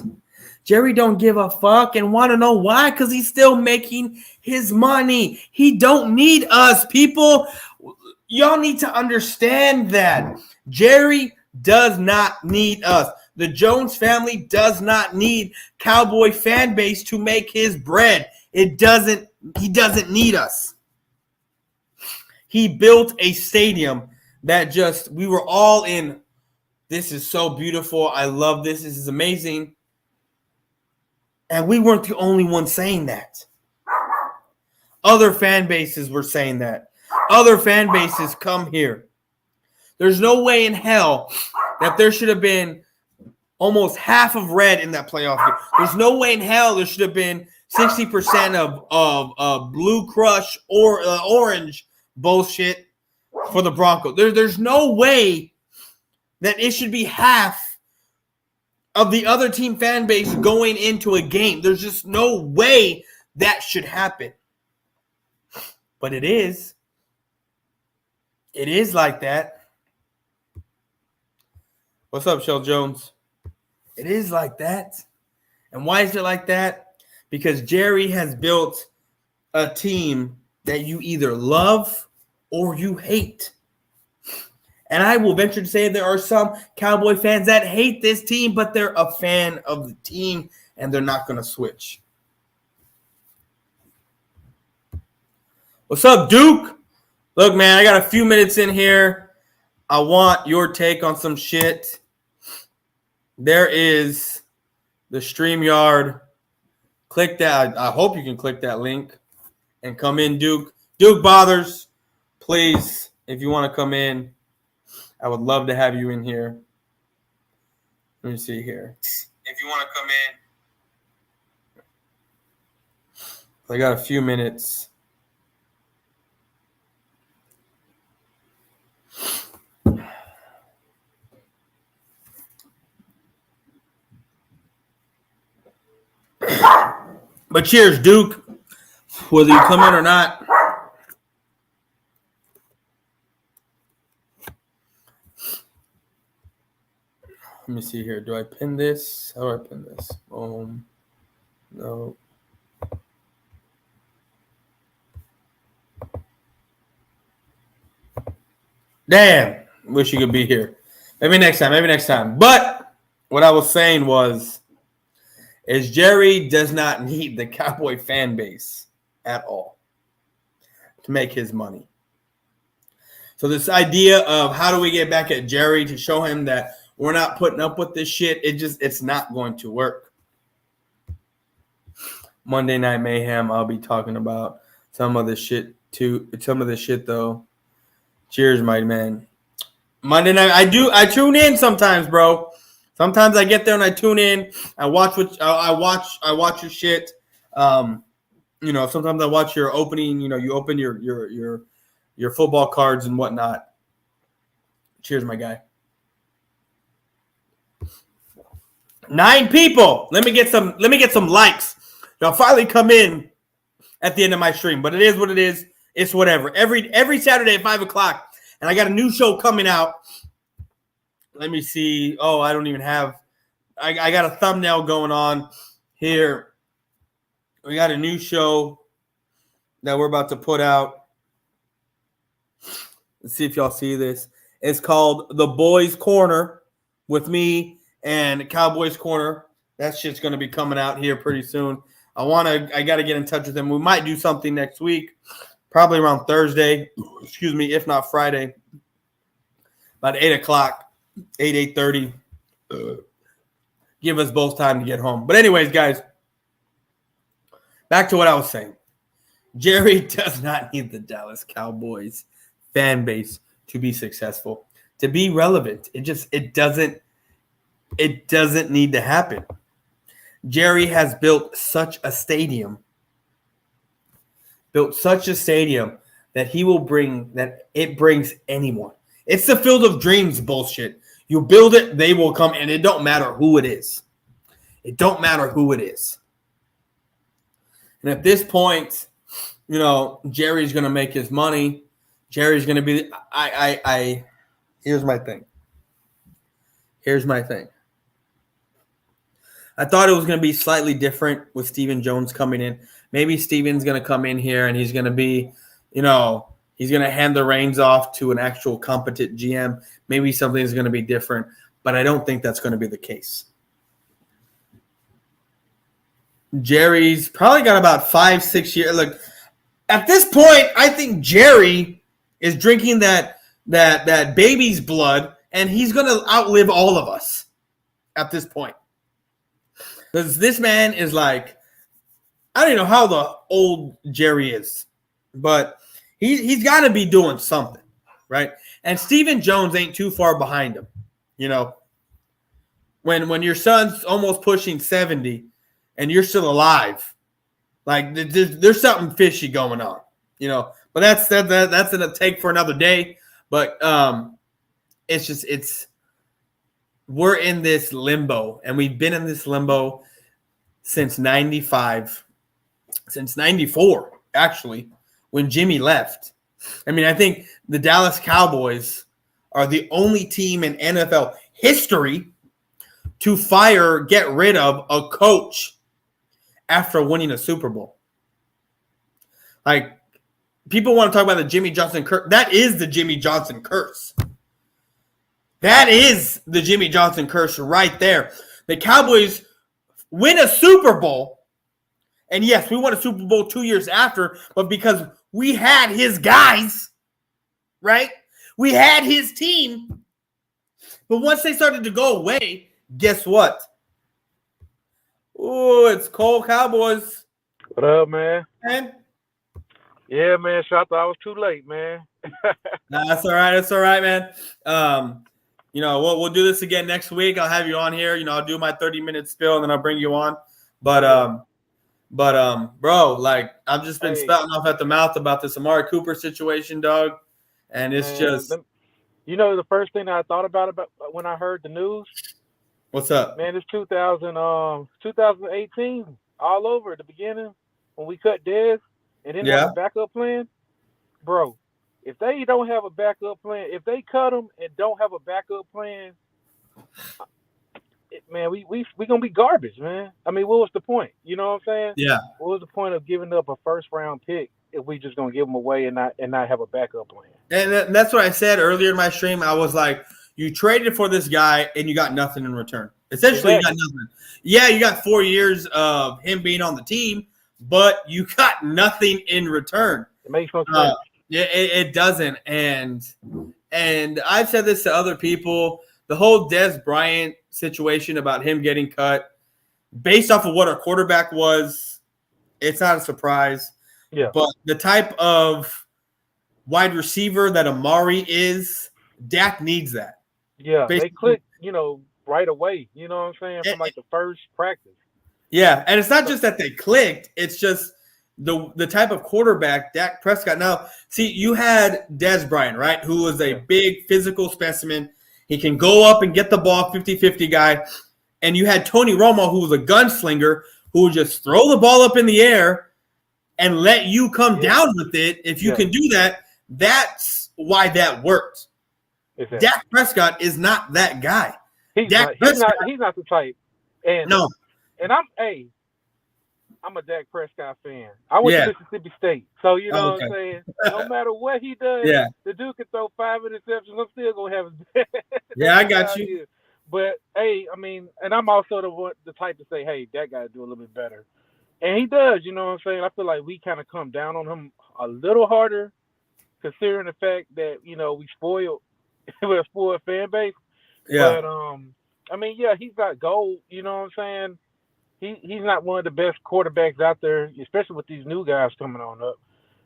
Jerry don't give a fuck, and want to know why? Because he's still making his money. He don't need us, people. Y'all need to understand that. Jerry does not need us. The Jones family does not need Cowboy fan base to make his bread. He doesn't need us. He built a stadium that we were all in. This is so beautiful. I love this. This is amazing. And we weren't the only ones saying that. Other fan bases were saying that. Other fan bases come here. There's no way in hell that there should have been almost half of red in that playoff game. There's no way in hell there should have been 60% of blue crush or orange bullshit for the Broncos. There's no way that it should be half of the other team fan base going into a game. There's just no way that should happen. But it is. It is like that. What's up, Shell Jones? It is like that. And why is it like that? Because Jerry has built a team that you either love or you hate. And I will venture to say there are some Cowboy fans that hate this team, but they're a fan of the team, and they're not going to switch. What's up, Duke? Look, man, I got a few minutes in here. I want your take on some shit. There is the StreamYard. Click that. I hope you can click that link and come in, Duke. Duke Bothers, please, if you want to come in. I would love to have you in here. Let me see here. If you want to come in. I got a few minutes. But cheers, Duke. Whether you come in or not. Let me see here. Do I pin this? How do I pin this? No. Damn. Wish you could be here. Maybe next time. But what I was saying is Jerry does not need the Cowboy fan base at all to make his money. So this idea of how do we get back at Jerry to show him that we're not putting up with this shit, it's not going to work. Monday Night Mayhem, I'll be talking about some of this shit too. Some of this shit though. Cheers, my man. Monday night, I tune in sometimes, bro. Sometimes I get there and I tune in. I watch your shit. Sometimes I watch your opening. You open your your football cards and whatnot. Cheers, my guy. 9 people. Let me get some likes. They'll finally come in at the end of my stream, but it is what it is. It's whatever. Every Saturday at 5:00, and I got a new show coming out. Let me see. Oh, I don't even have. I got a thumbnail going on here. We got a new show that we're about to put out. Let's see if y'all see this. It's called The Boys Corner with me and Cowboys Corner. That shit's going to be coming out here pretty soon. I got to get in touch with them. We might do something next week, probably around Thursday, if not Friday, about 8:00, 8:30. Give us both time to get home. But anyways, guys, back to what I was saying. Jerry does not need the Dallas Cowboys fan base to be successful, to be relevant. It doesn't need to happen. Jerry has built such a stadium that he will bring, that it brings anyone. It's the field of dreams bullshit. You build it, they will come, and it don't matter who it is. It don't matter who it is. And at this point, Jerry's going to make his money. Jerry's going to be here's my thing. I thought it was going to be slightly different with Stephen Jones coming in. Maybe Stephen's going to come in here and he's going to be, he's going to hand the reins off to an actual competent GM. Maybe something's going to be different, but I don't think that's going to be the case. Jerry's probably got about 5-6 years. Look, at this point, I think Jerry is drinking that baby's blood, and he's going to outlive all of us at this point. Because this man is like, I don't even know how the old Jerry is, but he's got to be doing something, right? And Stephen Jones ain't too far behind him, When your son's almost pushing 70 and you're still alive, like there's something fishy going on, But that's a take for another day. But we're in this limbo, and we've been in this limbo since 95, since 94, actually, when Jimmy left. I mean, I think the Dallas Cowboys are the only team in NFL history to get rid of a coach after winning a Super Bowl. Like, people want to talk about the Jimmy Johnson curse. That is the Jimmy Johnson curse. That is the Jimmy Johnson curse right there. The Cowboys win a Super Bowl. And yes, we won a Super Bowl 2 years after, but because we had his guys, right? We had his team. But once they started to go away, guess what? Oh, it's Cole Cowboys. What up, man? Man. Yeah, man. I thought I was too late, man. Nah, that's all right. That's all right, man. We'll do this again next week. I'll have you on here. I'll do my 30-minute spill and then I'll bring you on. But bro, like, I've just been spouting off at the mouth about this Amari Cooper situation, dog. And it's just, the first thing I thought about when I heard the news. What's up? Man, it's 2018 all over at the beginning when we cut Dez and didn't have a backup plan. Bro, if they don't have a backup plan, if they cut them and don't have a backup plan, man, we gonna be garbage, man. I mean, what was the point? You know what I'm saying? Yeah. What was the point of giving up a first-round pick if we just gonna give them away and not have a backup plan? And that's what I said earlier in my stream. I was like, you traded for this guy and you got nothing in return. Essentially, You got nothing. Yeah, you got 4 years of him being on the team, but you got nothing in return. It makes no sense. It doesn't. And I've said this to other people. The whole Dez Bryant situation about him getting cut, based off of what our quarterback was, it's not a surprise. Yeah. But the type of wide receiver that Amari is, Dak needs that. Yeah, basically, they click, right away. You know what I'm saying? From like the first practice. Yeah, and it's not just that they clicked. It's just the type of quarterback Dak Prescott. Now, see, you had Des Bryant, right, who was a big physical specimen. He can go up and get the ball, 50-50 guy. And you had Tony Romo, who was a gunslinger, who would just throw the ball up in the air and let you come down with it. If you can do that, that's why that worked. Exactly. Dak Prescott is not that guy. He's not the type. And no. And I'm a Dak Prescott fan. I went to Mississippi State. So, you know what I'm saying? No matter what he does, the dude can throw 5 interceptions. I'm still going to have his Yeah, I got you. But, hey, I mean, and I'm also the type to say, hey, that guy do a little bit better. And he does, you know what I'm saying? I feel like we kind of come down on him a little harder, considering the fact that, you know, we're a spoiled fan base. Yeah. But, I mean, he's got gold, you know what I'm saying? He's not one of the best quarterbacks out there, especially with these new guys coming on up.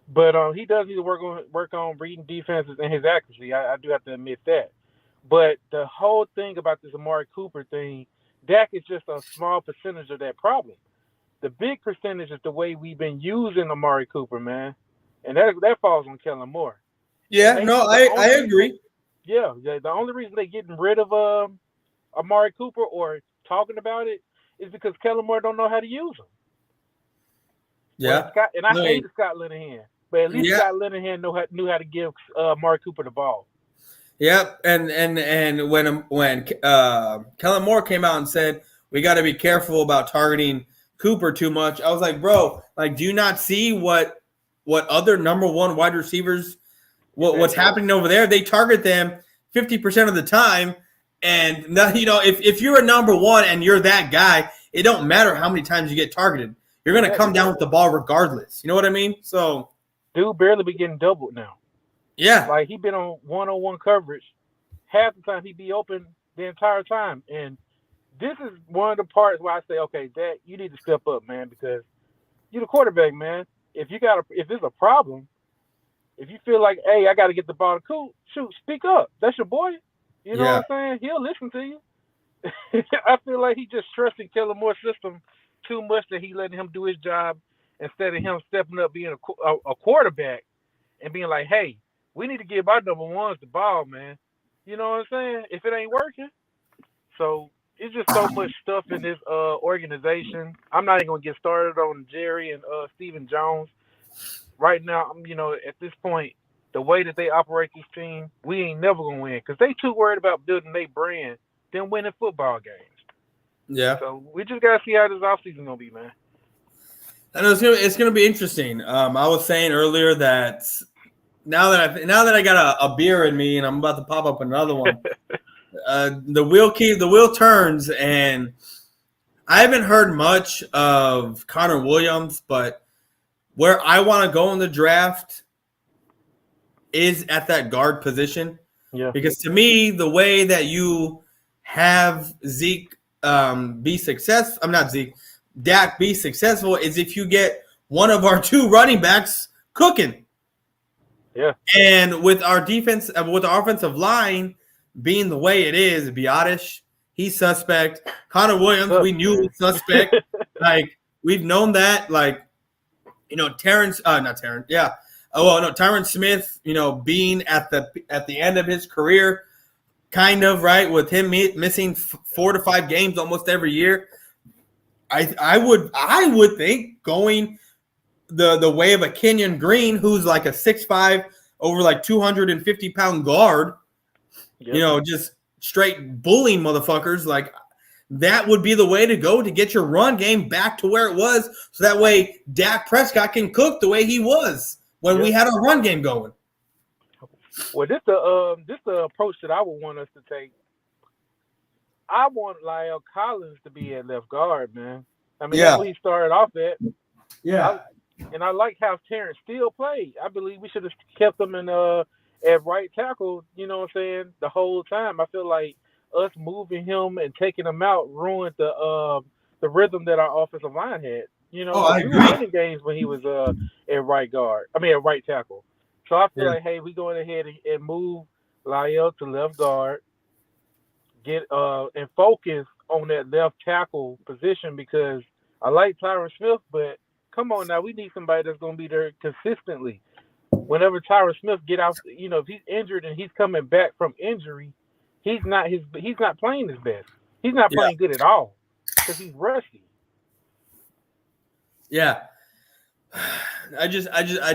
But he does need to work on reading defenses and his accuracy. I do have to admit that. But the whole thing about this Amari Cooper thing, Dak is just a small percentage of that problem. The big percentage is the way we've been using Amari Cooper, man. And that falls on Kellen Moore. Yeah, I agree. The only reason they're getting rid of Amari Cooper or talking about it is because Kellen Moore don't know how to use him. Yeah. I hate Scott Linehan, but at least Scott Linehan knew how to give Amari Cooper the ball. Yep, and when Kellen Moore came out and said we got to be careful about targeting Cooper too much, I was like, bro, like, do you not see what other number one wide receivers, what's happening over there? They target them 50% of the time, and you know, if you're a number one and you're that guy, it don't matter how many times you get targeted. You're gonna come down with the ball regardless. You know what I mean? So, dude barely be getting doubled now. Yeah. Like, he been on one-on-one coverage. Half the time he be open the entire time. And this is one of the parts where I say, okay, Dak, you need to step up, man, because you're the quarterback, man. If there's a problem, if you feel like, hey, I got to get the ball to Coop, shoot, speak up. That's your boy. You know what I'm saying? He'll listen to you. I feel like he just trusting Kellen Moore's system too much that he letting him do his job instead of him stepping up being a quarterback and being like, hey, we need to give our number ones the ball, man. You know what I'm saying? If it ain't working. So it's just so much stuff in this organization. I'm not even going to get started on Jerry and Stephen Jones. Right now, at this point, the way that they operate this team, we ain't never going to win because they too worried about building their brand than winning football games. Yeah. So we just got to see how this offseason going to be, man. I know it's going to be interesting. I was saying earlier that now that I got a beer in me and I'm about to pop up another one, the wheel turns, and I haven't heard much of Connor Williams, but where I want to go in the draft is at that guard position. Yeah. Because to me, the way that you have Zeke be successful, Dak be successful is if you get one of our two running backs cooking. Yeah. And with our defense, with our offensive line being the way it is, Biotish, he's suspect. Connor Williams, we knew was suspect. Like, we've known that. Like, Tyron Smith, being at the end of his career, kind of, right, with him missing 4 to 5 games almost every year. I would think going the way of a Kenyon Green, who's like a 6'5", over like 250-pound guard, just straight bullying motherfuckers, like that would be the way to go to get your run game back to where it was, so that way Dak Prescott can cook the way he was when we had a run game going. Well, this the approach that I would want us to take. I want Lyle Collins to be at left guard, man. I mean, that's what he started off at. Yeah. And I like how Terrence Steele played. I believe we should have kept him in at right tackle, you know what I'm saying, the whole time. I feel like us moving him and taking him out ruined the rhythm that our offensive line had. We were winning games when he was at right tackle. So I feel like, hey, we going ahead and move Lyle to left guard, get and focus on that left tackle position, because I like Tyron Smith, but Come on now, we need somebody that's gonna be there consistently. Whenever Tyron Smith get out, if he's injured and he's coming back from injury, he's not playing his best. He's not Yeah. playing good at all because he's rusty. Yeah. I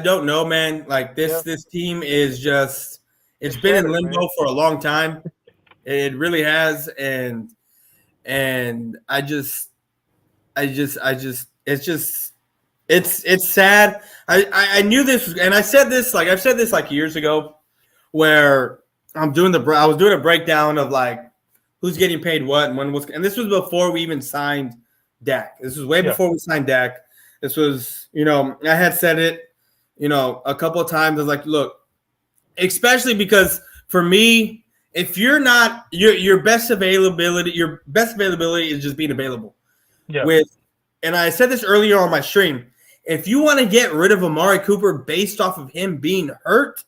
don't know, man. Like this team is just it's been in limbo for a long time. It really has, and it's sad. I knew this, and I've said this like years ago, where I was doing a breakdown of like who's getting paid what and when was, and this was before we even signed Dak. This was way before we signed Dak. This was, I had said it, a couple of times. I was like, look, especially because for me, if you're not your best availability is just being available. Yeah. And I said this earlier on my stream. If you want to get rid of Amari Cooper based off of him being hurt,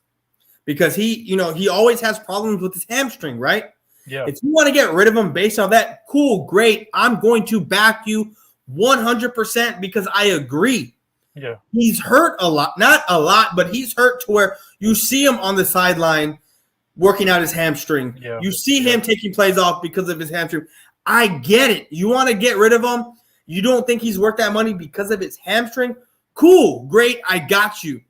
because he always has problems with his hamstring, right? Yeah. If you want to get rid of him based on that, cool, great. I'm going to back you 100% because I agree. Yeah. He's hurt a lot. Not a lot, but he's hurt to where you see him on the sideline working out his hamstring. Yeah. You see him taking plays off because of his hamstring. I get it. You want to get rid of him. You don't think he's worth that money because of his hamstring? Cool, great, I got you.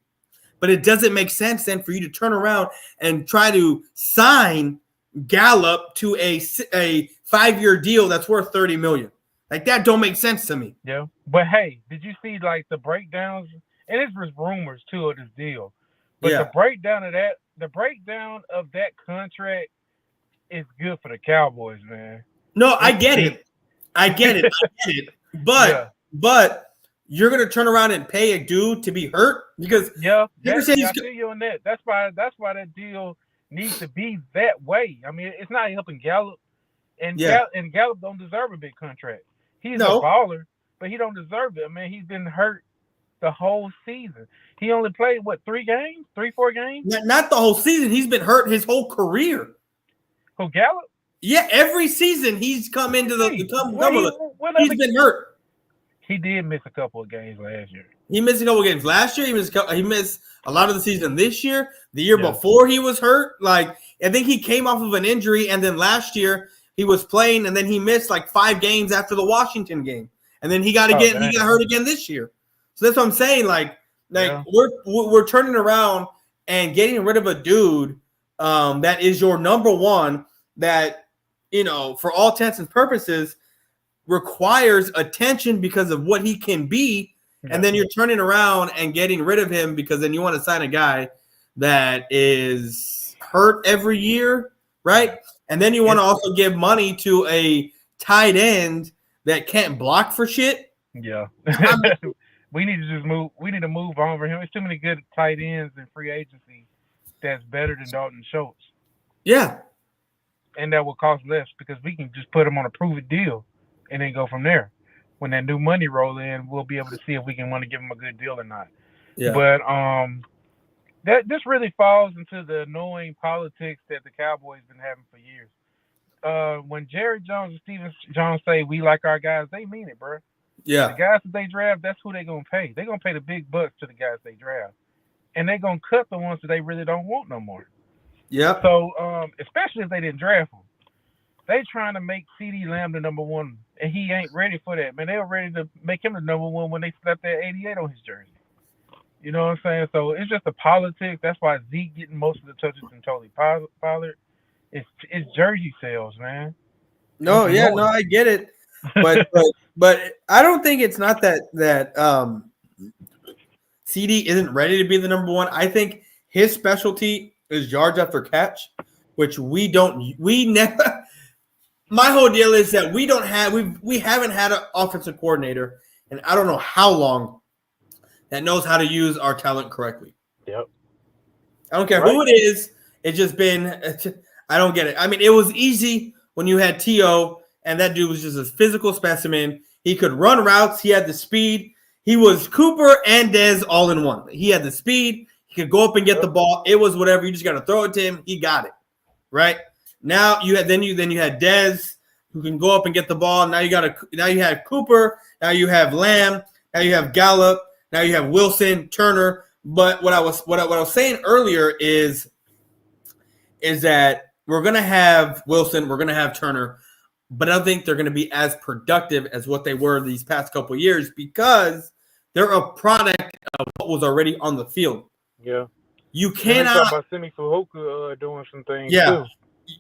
But it doesn't make sense then for you to turn around and try to sign Gallup to a 5-year deal that's worth $30 million. Like, that don't make sense to me. Yeah. But hey, did you see like the breakdowns? And it's just rumors too of this deal. But the breakdown of that contract is good for the Cowboys, man. No, I get it. But you're gonna turn around and pay a dude to be hurt because I feel you on that. That's why that deal needs to be that way. I mean, it's not helping Gallup, and Gallup don't deserve a big contract. He's a baller, but he don't deserve it. I mean, he's been hurt the whole season. He only played 4 games? Not the whole season. He's been hurt his whole career. Who, Gallup? Yeah, every season he's come into he's been hurt. He did miss a couple of games last year. He missed a couple of games last year. He missed a lot of the season this year. The year before he was hurt. Like, I think he came off of an injury, and then last year he was playing, and then he missed like 5 games after the Washington game, and then he got hurt again this year. So that's what I'm saying. We're turning around and getting rid of a dude that is your number one that, for all intents and purposes, requires attention because of what he can be. Yeah. And then you're turning around and getting rid of him because then you want to sign a guy that is hurt every year, right? And then you want to also give money to a tight end that can't block for shit. Yeah. We need to move on for him. There's too many good tight ends in free agency that's better than Dalton Schultz. Yeah. And that will cost less because we can just put him on a prove-it deal and then go from there. When that new money roll in, we'll be able to see if we can want to give him a good deal or not. Yeah. But this really falls into the annoying politics that the Cowboys been having for years. When Jerry Jones and Steven Jones say we like our guys, they mean it, bro. Yeah. The guys that they draft, that's who they're going to pay. They're going to pay the big bucks to the guys they draft. And they're going to cut the ones that they really don't want no more. Yeah. So, especially if they didn't draft him. They trying to make CeeDee Lamb the number one, and he ain't ready for that. Man, they were ready to make him the number one when they slapped that 88 on his jersey. You know what I'm saying? So it's just the politics. That's why Zeke getting most of the touches and totally Pollard. It's jersey sales, man. No, I get it. But I don't think it's not that CD isn't ready to be the number one. I think his specialty is yards after catch, which we never. My whole deal is that we haven't had an offensive coordinator, and I don't know how long, that knows how to use our talent correctly. Yep. I don't care who it is. It's just been. I don't get it. I mean, it was easy when you had T.O., and that dude was just a physical specimen. He could run routes. He had the speed. He was Cooper and Dez all in one. He had the speed. He could go up and get the ball. It was whatever. You just got to throw it to him. He got it. Right? Now you had Dez who can go up and get the ball. Now you had Cooper. Now you have Lamb. Now you have Gallup. Now you have Wilson, Turner. But what I was saying earlier is that we're gonna have Wilson, we're gonna have Turner, but I don't think they're gonna be as productive as what they were these past couple of years because they're a product of what was already on the field. Yeah. You cannot. About Simi Fehoko doing some things Yeah. too.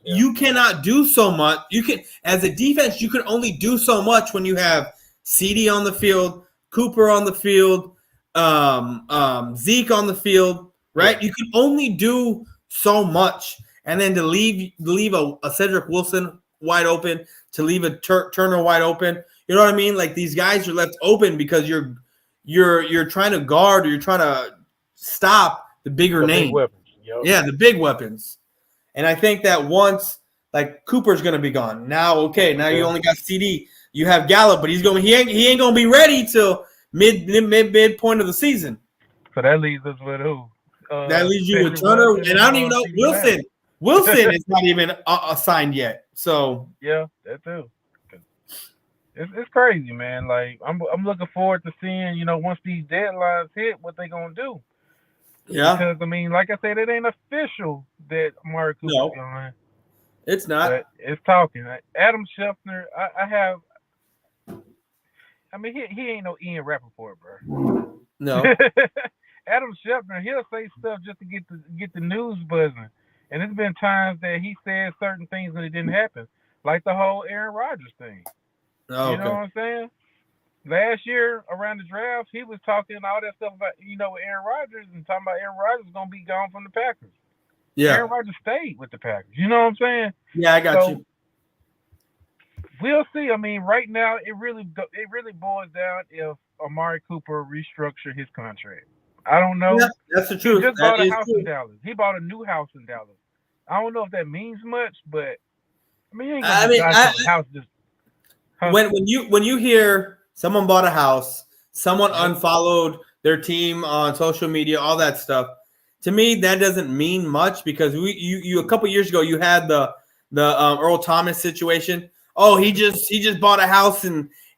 Yeah. You cannot do so much. You can, as a defense, you can only do so much when you have CD on the field, Cooper on the field, Zeke on the field, right? Yeah. You can only do so much, and then to leave a Cedric Wilson wide open, to leave a Turner wide open. You know what I mean? Like these guys are left open because you're trying to guard or you're trying to stop the bigger name. Big weapons. Yep. Yeah, the big weapons. And I think that once, like Cooper's going to be gone now. Okay, now you only got CD. You have Gallup, but he ain't going to be ready till midpoint of the season. So that leaves us with who? That leaves you with Turner, and I don't even know Wilson. Wilson is not even assigned yet. So yeah, that too. It's crazy, man. Like I'm looking forward to seeing, once these deadlines hit, what they gonna do. Yeah. Because I mean, like I said, it ain't official that Amari Cooper's going. It's not. But it's talking. Adam Schefter, I mean, he ain't no Ian Rappaport, bro. No. Adam Schefter, he'll say stuff just to get the news buzzing. And there's been times that he said certain things and it didn't happen, like the whole Aaron Rodgers thing. Oh, you know what I'm saying? Last year around the draft, he was talking all that stuff about with Aaron Rodgers and talking about Aaron Rodgers is gonna be gone from the Packers. Yeah, Aaron Rodgers stayed with the Packers. You know what I'm saying? Yeah, I got you. We'll see. I mean, right now it really boils down if Amari Cooper restructured his contract. I don't know. Yeah, that's the truth. He just bought a house in Dallas. He bought a new house in Dallas. I don't know if that means much, but I mean, he ain't gonna the house just. Huh? When you hear someone bought a house, someone unfollowed their team on social media, all that stuff. To me, that doesn't mean much because you a couple years ago you had the Earl Thomas situation. Oh, he just bought a house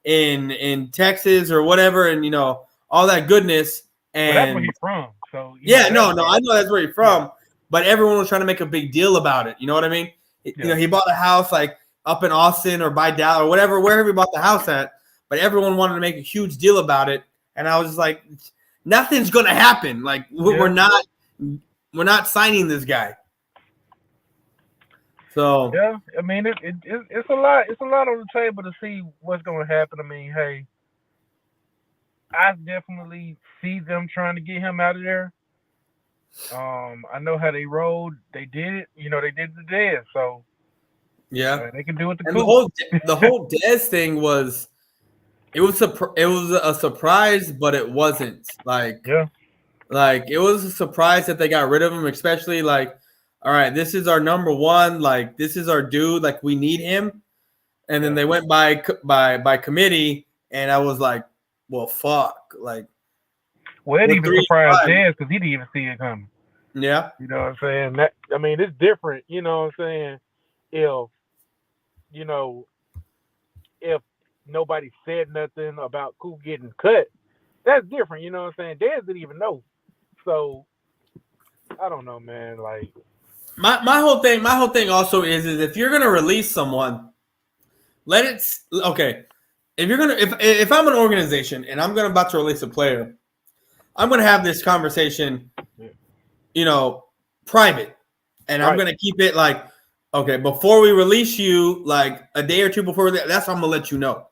in Texas or whatever, and all that goodness. And that's where he's from. So I know that's where he's from. But everyone was trying to make a big deal about it. You know what I mean? Yeah. He bought a house like up in Austin or by Dallas or wherever he bought the house at. But everyone wanted to make a huge deal about it, and I was just like, nothing's going to happen. Like we're not signing this guy. So yeah, I mean it's a lot. It's a lot on the table to see what's going to happen. I mean, hey, I definitely see them trying to get him out of there. I know how they rolled. They did it. They did the Dez. So yeah, they can do it. The whole Dez thing was. It was a surprise, but it wasn't like it was a surprise that they got rid of him, especially like, all right, this is our number one, like this is our dude, like we need him, and then they went by committee, and I was like, well, fuck, like. Well, it even surprised Dez because he didn't even see it coming. Yeah, you know what I'm saying. That I mean, it's different. You know what I'm saying? If nobody said nothing about Coop getting cut, that's different. You know what I'm saying? Dez didn't even know. So I don't know, man. Like my whole thing also is if you're gonna release someone, let it okay. If I'm an organization and I'm about to release a player, I'm gonna have this conversation, private, and I'm gonna keep it like, okay, before we release you, like a day or two before that's how I'm gonna let you know.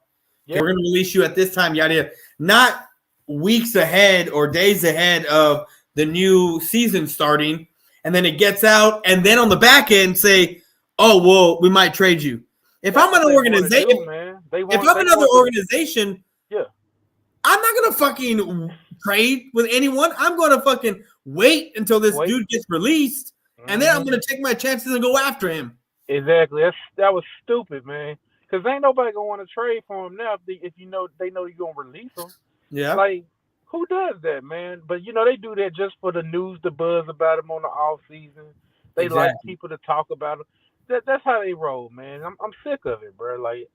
Okay, we're gonna release you at this time, yada yada. Not weeks ahead or days ahead of the new season starting, and then it gets out, and then on the back end say, "Oh, well, we might trade you." If I'm an organization, if I'm another organization, I'm not gonna fucking trade with anyone. I'm gonna fucking wait until this dude gets released, and then I'm gonna take my chances and go after him. Exactly. That was stupid, man. Because ain't nobody gonna want to trade for him now if they know you're gonna release him. Yeah. Like, who does that, man? But they do that just for the news, the buzz about him on the off season. They like people to talk about him. That's how they roll, man. I'm sick of it, bro. Like,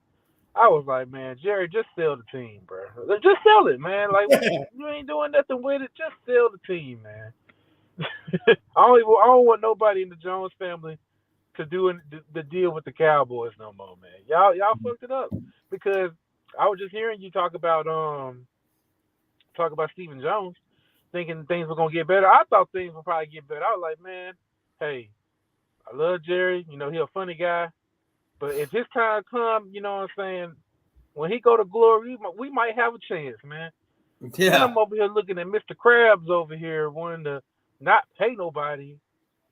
I was like, man, Jerry, just sell the team, bro. Just sell it, man. Like, what you ain't doing nothing with it. Just sell the team, man. I don't want nobody in the Jones family to do the deal with the Cowboys no more, man. Y'all fucked it up because I was just hearing you talk about Stephen Jones, thinking things were gonna get better. I thought things would probably get better. I was like, man, hey, I love Jerry. You know, he a funny guy, but if his time come, you know what I'm saying, when he go to glory, we might have a chance, man. Then Yeah. I'm over here looking at Mr. Krabs over here wanting to not pay nobody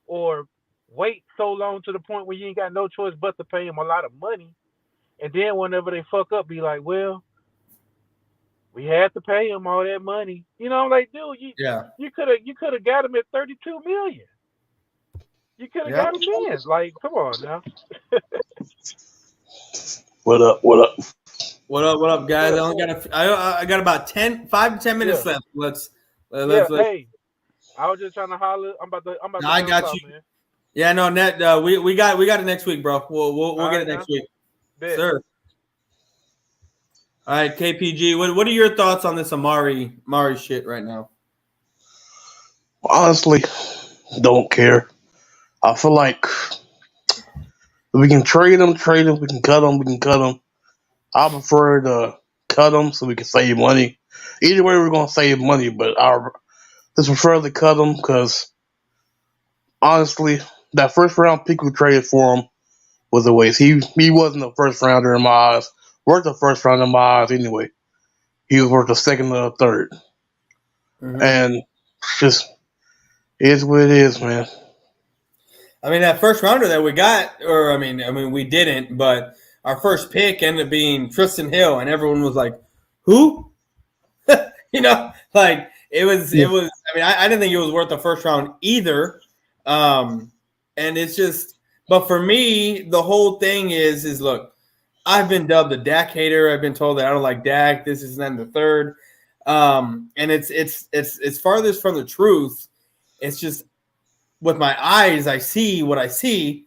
or wait so long to the point where you ain't got no choice but to pay him a lot of money. And then whenever they fuck up, be like, well, we had to pay him all that money. You know, I'm like, dude, Yeah. you could have got him at 32 million. You could have Yeah. got him in. Like, come on now. What up? What up? What up, guys? Yeah, I only I got about 5 to 10 minutes yeah, left. Let's yeah. let's. Hey, I was just trying to holler. I'm about No, to I bounce got out, you. man. Yeah, no, net. We got it next week, bro. We'll All get right it now. next week, Bet. sir. All right, KPG. What are your thoughts on this Amari shit right now? Honestly, don't care. I feel like we can trade them. We can cut them. We can cut them. I prefer to cut them so we can save money. Either way, we're gonna save money, but I just prefer to cut them because honestly, that first round pick we traded for him was a waste. He wasn't a first rounder in my eyes. Worth the first round in my eyes anyway. He was worth the second or the third, Mm-hmm. and just is what it is, man. I mean, that first rounder that we got, or I mean, we didn't, but our first pick ended up being Tristan Hill, and everyone was like, "Who?" You know, like it was. Yeah. I mean, I didn't think it was worth the first round either. And it's just, but for me, the whole thing is look, I've been dubbed a Dak hater. I've been told that I don't like Dak. This is then the third. And it's farthest from the truth. It's just with my eyes, I see what I see,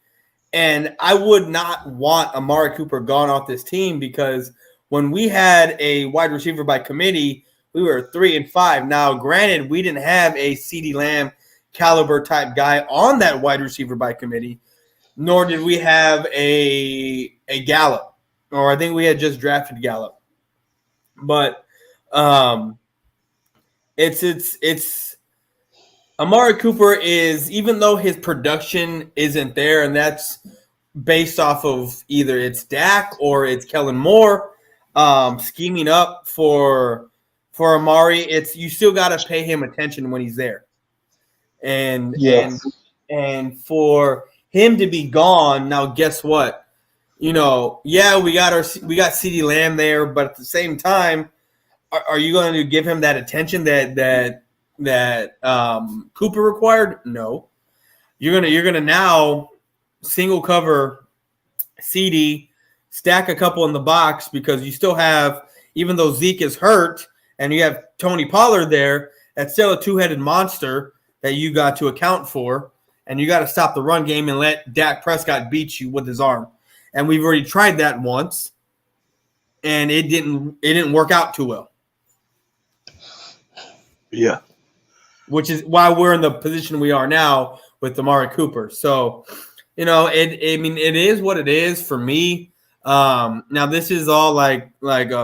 and I would not want Amari Cooper gone off this team because when we had a wide receiver by committee, we were 3-5. Now, granted, we didn't have a CeeDee Lamb caliber type guy on that wide receiver by committee, nor did we have a Gallup, or I think we had just drafted Gallup. But it's Amari Cooper is, even though his production isn't there, and that's based off of either it's Dak or it's Kellen Moore scheming up for Amari. It's you still got to pay him attention when he's there, and Yeah. and for him to be gone now. Guess what? You know, yeah, we got CeeDee Lamb there, but at the same time, are you going to give him that attention that Cooper required? No. You're gonna now single cover CD, stack a couple in the box because you still have, even though Zeke is hurt and you have Tony Pollard there, that's still a two-headed monster that you got to account for, and you got to stop the run game and let Dak Prescott beat you with his arm. And we've already tried that once, and it didn't work out too well. Yeah. Which is why we're in the position we are now with Amari Cooper. So, you know, it is what it is for me. Now, this is all like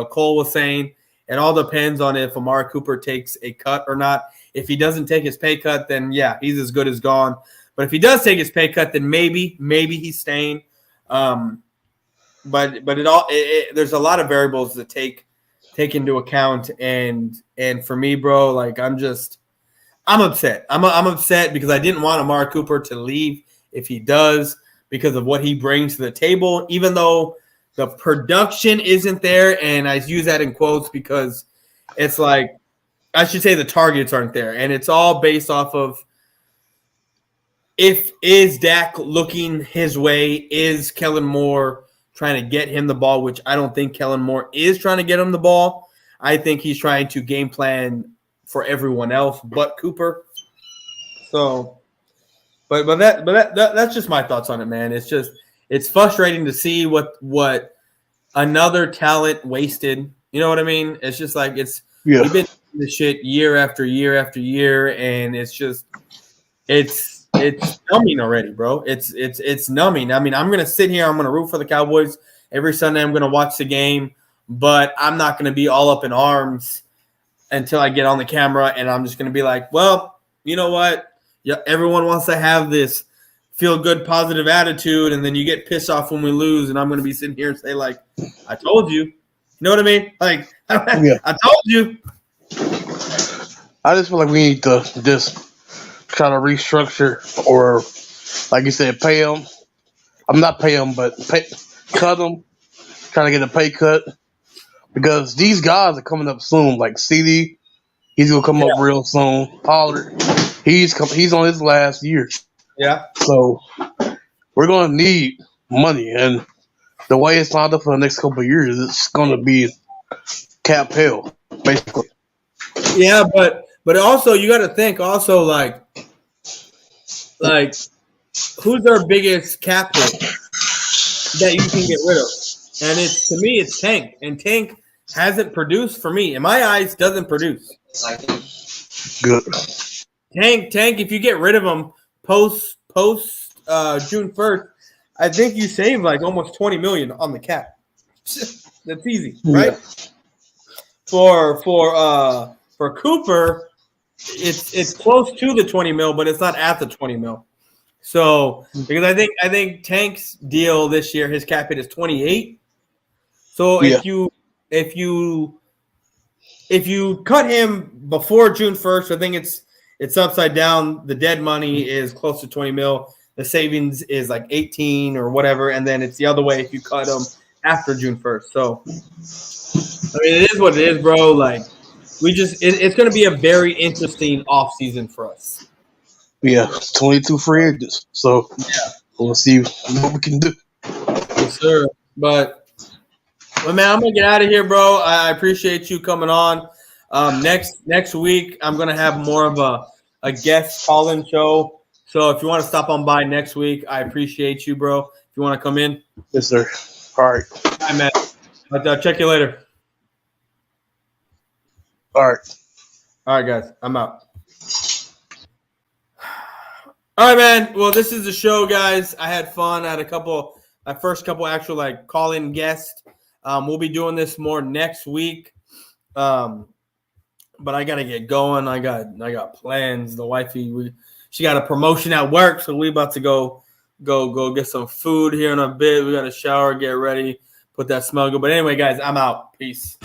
Cole was saying. It all depends on if Amari Cooper takes a cut or not. If he doesn't take his pay cut, then, yeah, he's as good as gone. But if he does take his pay cut, then maybe he's staying. But there's a lot of variables to take into account. And for me, bro, like I'm upset. I'm upset because I didn't want Amari Cooper to leave if he does because of what he brings to the table, even though the production isn't there. And I use that in quotes because it's like, I should say the targets aren't there. And it's all based off of is Dak looking his way? Is Kellen Moore trying to get him the ball, which I don't think Kellen Moore is trying to get him the ball. I think he's trying to game plan for everyone else but Cooper. So, but that's just my thoughts on it, man. It's frustrating to see what another talent wasted. You know what I mean? It's just like Yeah. we've been doing this shit year after year after year, and it's numbing already, bro. It's numbing. I mean, I'm gonna sit here, I'm gonna root for the Cowboys every Sunday. I'm gonna watch the game, but I'm not gonna be all up in arms until I get on the camera, and I'm just gonna be like, well, you know what? Yeah, everyone wants to have this feel good, positive attitude, and then you get pissed off when we lose, and I'm gonna be sitting here and say like, I told you. You know what I mean? Like, Yeah. I told you. I just feel like we need to just try to restructure, or like you said, pay them. I'm not pay them, but cut them. Trying to get a pay cut because these guys are coming up soon. Like CD, he's gonna come up real soon. Pollard, he's on his last year. Yeah. So we're gonna need money, and the way it's lined up for the next couple of years, it's gonna be cap hell, basically. Yeah, but also you got to think also like who's our biggest cap hit that you can get rid of? And to me it's Tank, and Tank hasn't produced for me. In my eyes, doesn't produce. Good. Tank. If you get rid of him post June 1st, I think you save like almost $20 million on the cap. That's easy, right? Yeah. For Cooper, it's close to the 20 mil, but it's not at the 20 mil. So because I think Tank's deal this year, his cap hit is 28. So if you cut him before June 1st, I think it's upside down. The dead money is close to 20 mil. The savings is like 18 or whatever, and then it's the other way if you cut him after June 1st. So I mean, it is what it is, bro. Like it's going to be a very interesting off season for us. Yeah, 22 free agents. So we'll see what we can do. Yes, sir. But man, I'm gonna get out of here, bro. I appreciate you coming on. Next week, I'm gonna have more of a guest call-in show. So if you want to stop on by next week, I appreciate you, bro. If you want to come in, yes, sir. All right. All right, man. I'll check you later. All right. All right, guys. I'm out. All right, man. Well, this is the show, guys. I had fun. I had my first couple actual like call-in guests. We'll be doing this more next week. But I gotta get going. I got plans. The wifey, she got a promotion at work, so we about to go get some food here in a bit. We got to shower, get ready, put that smell good. But anyway, guys, I'm out. Peace.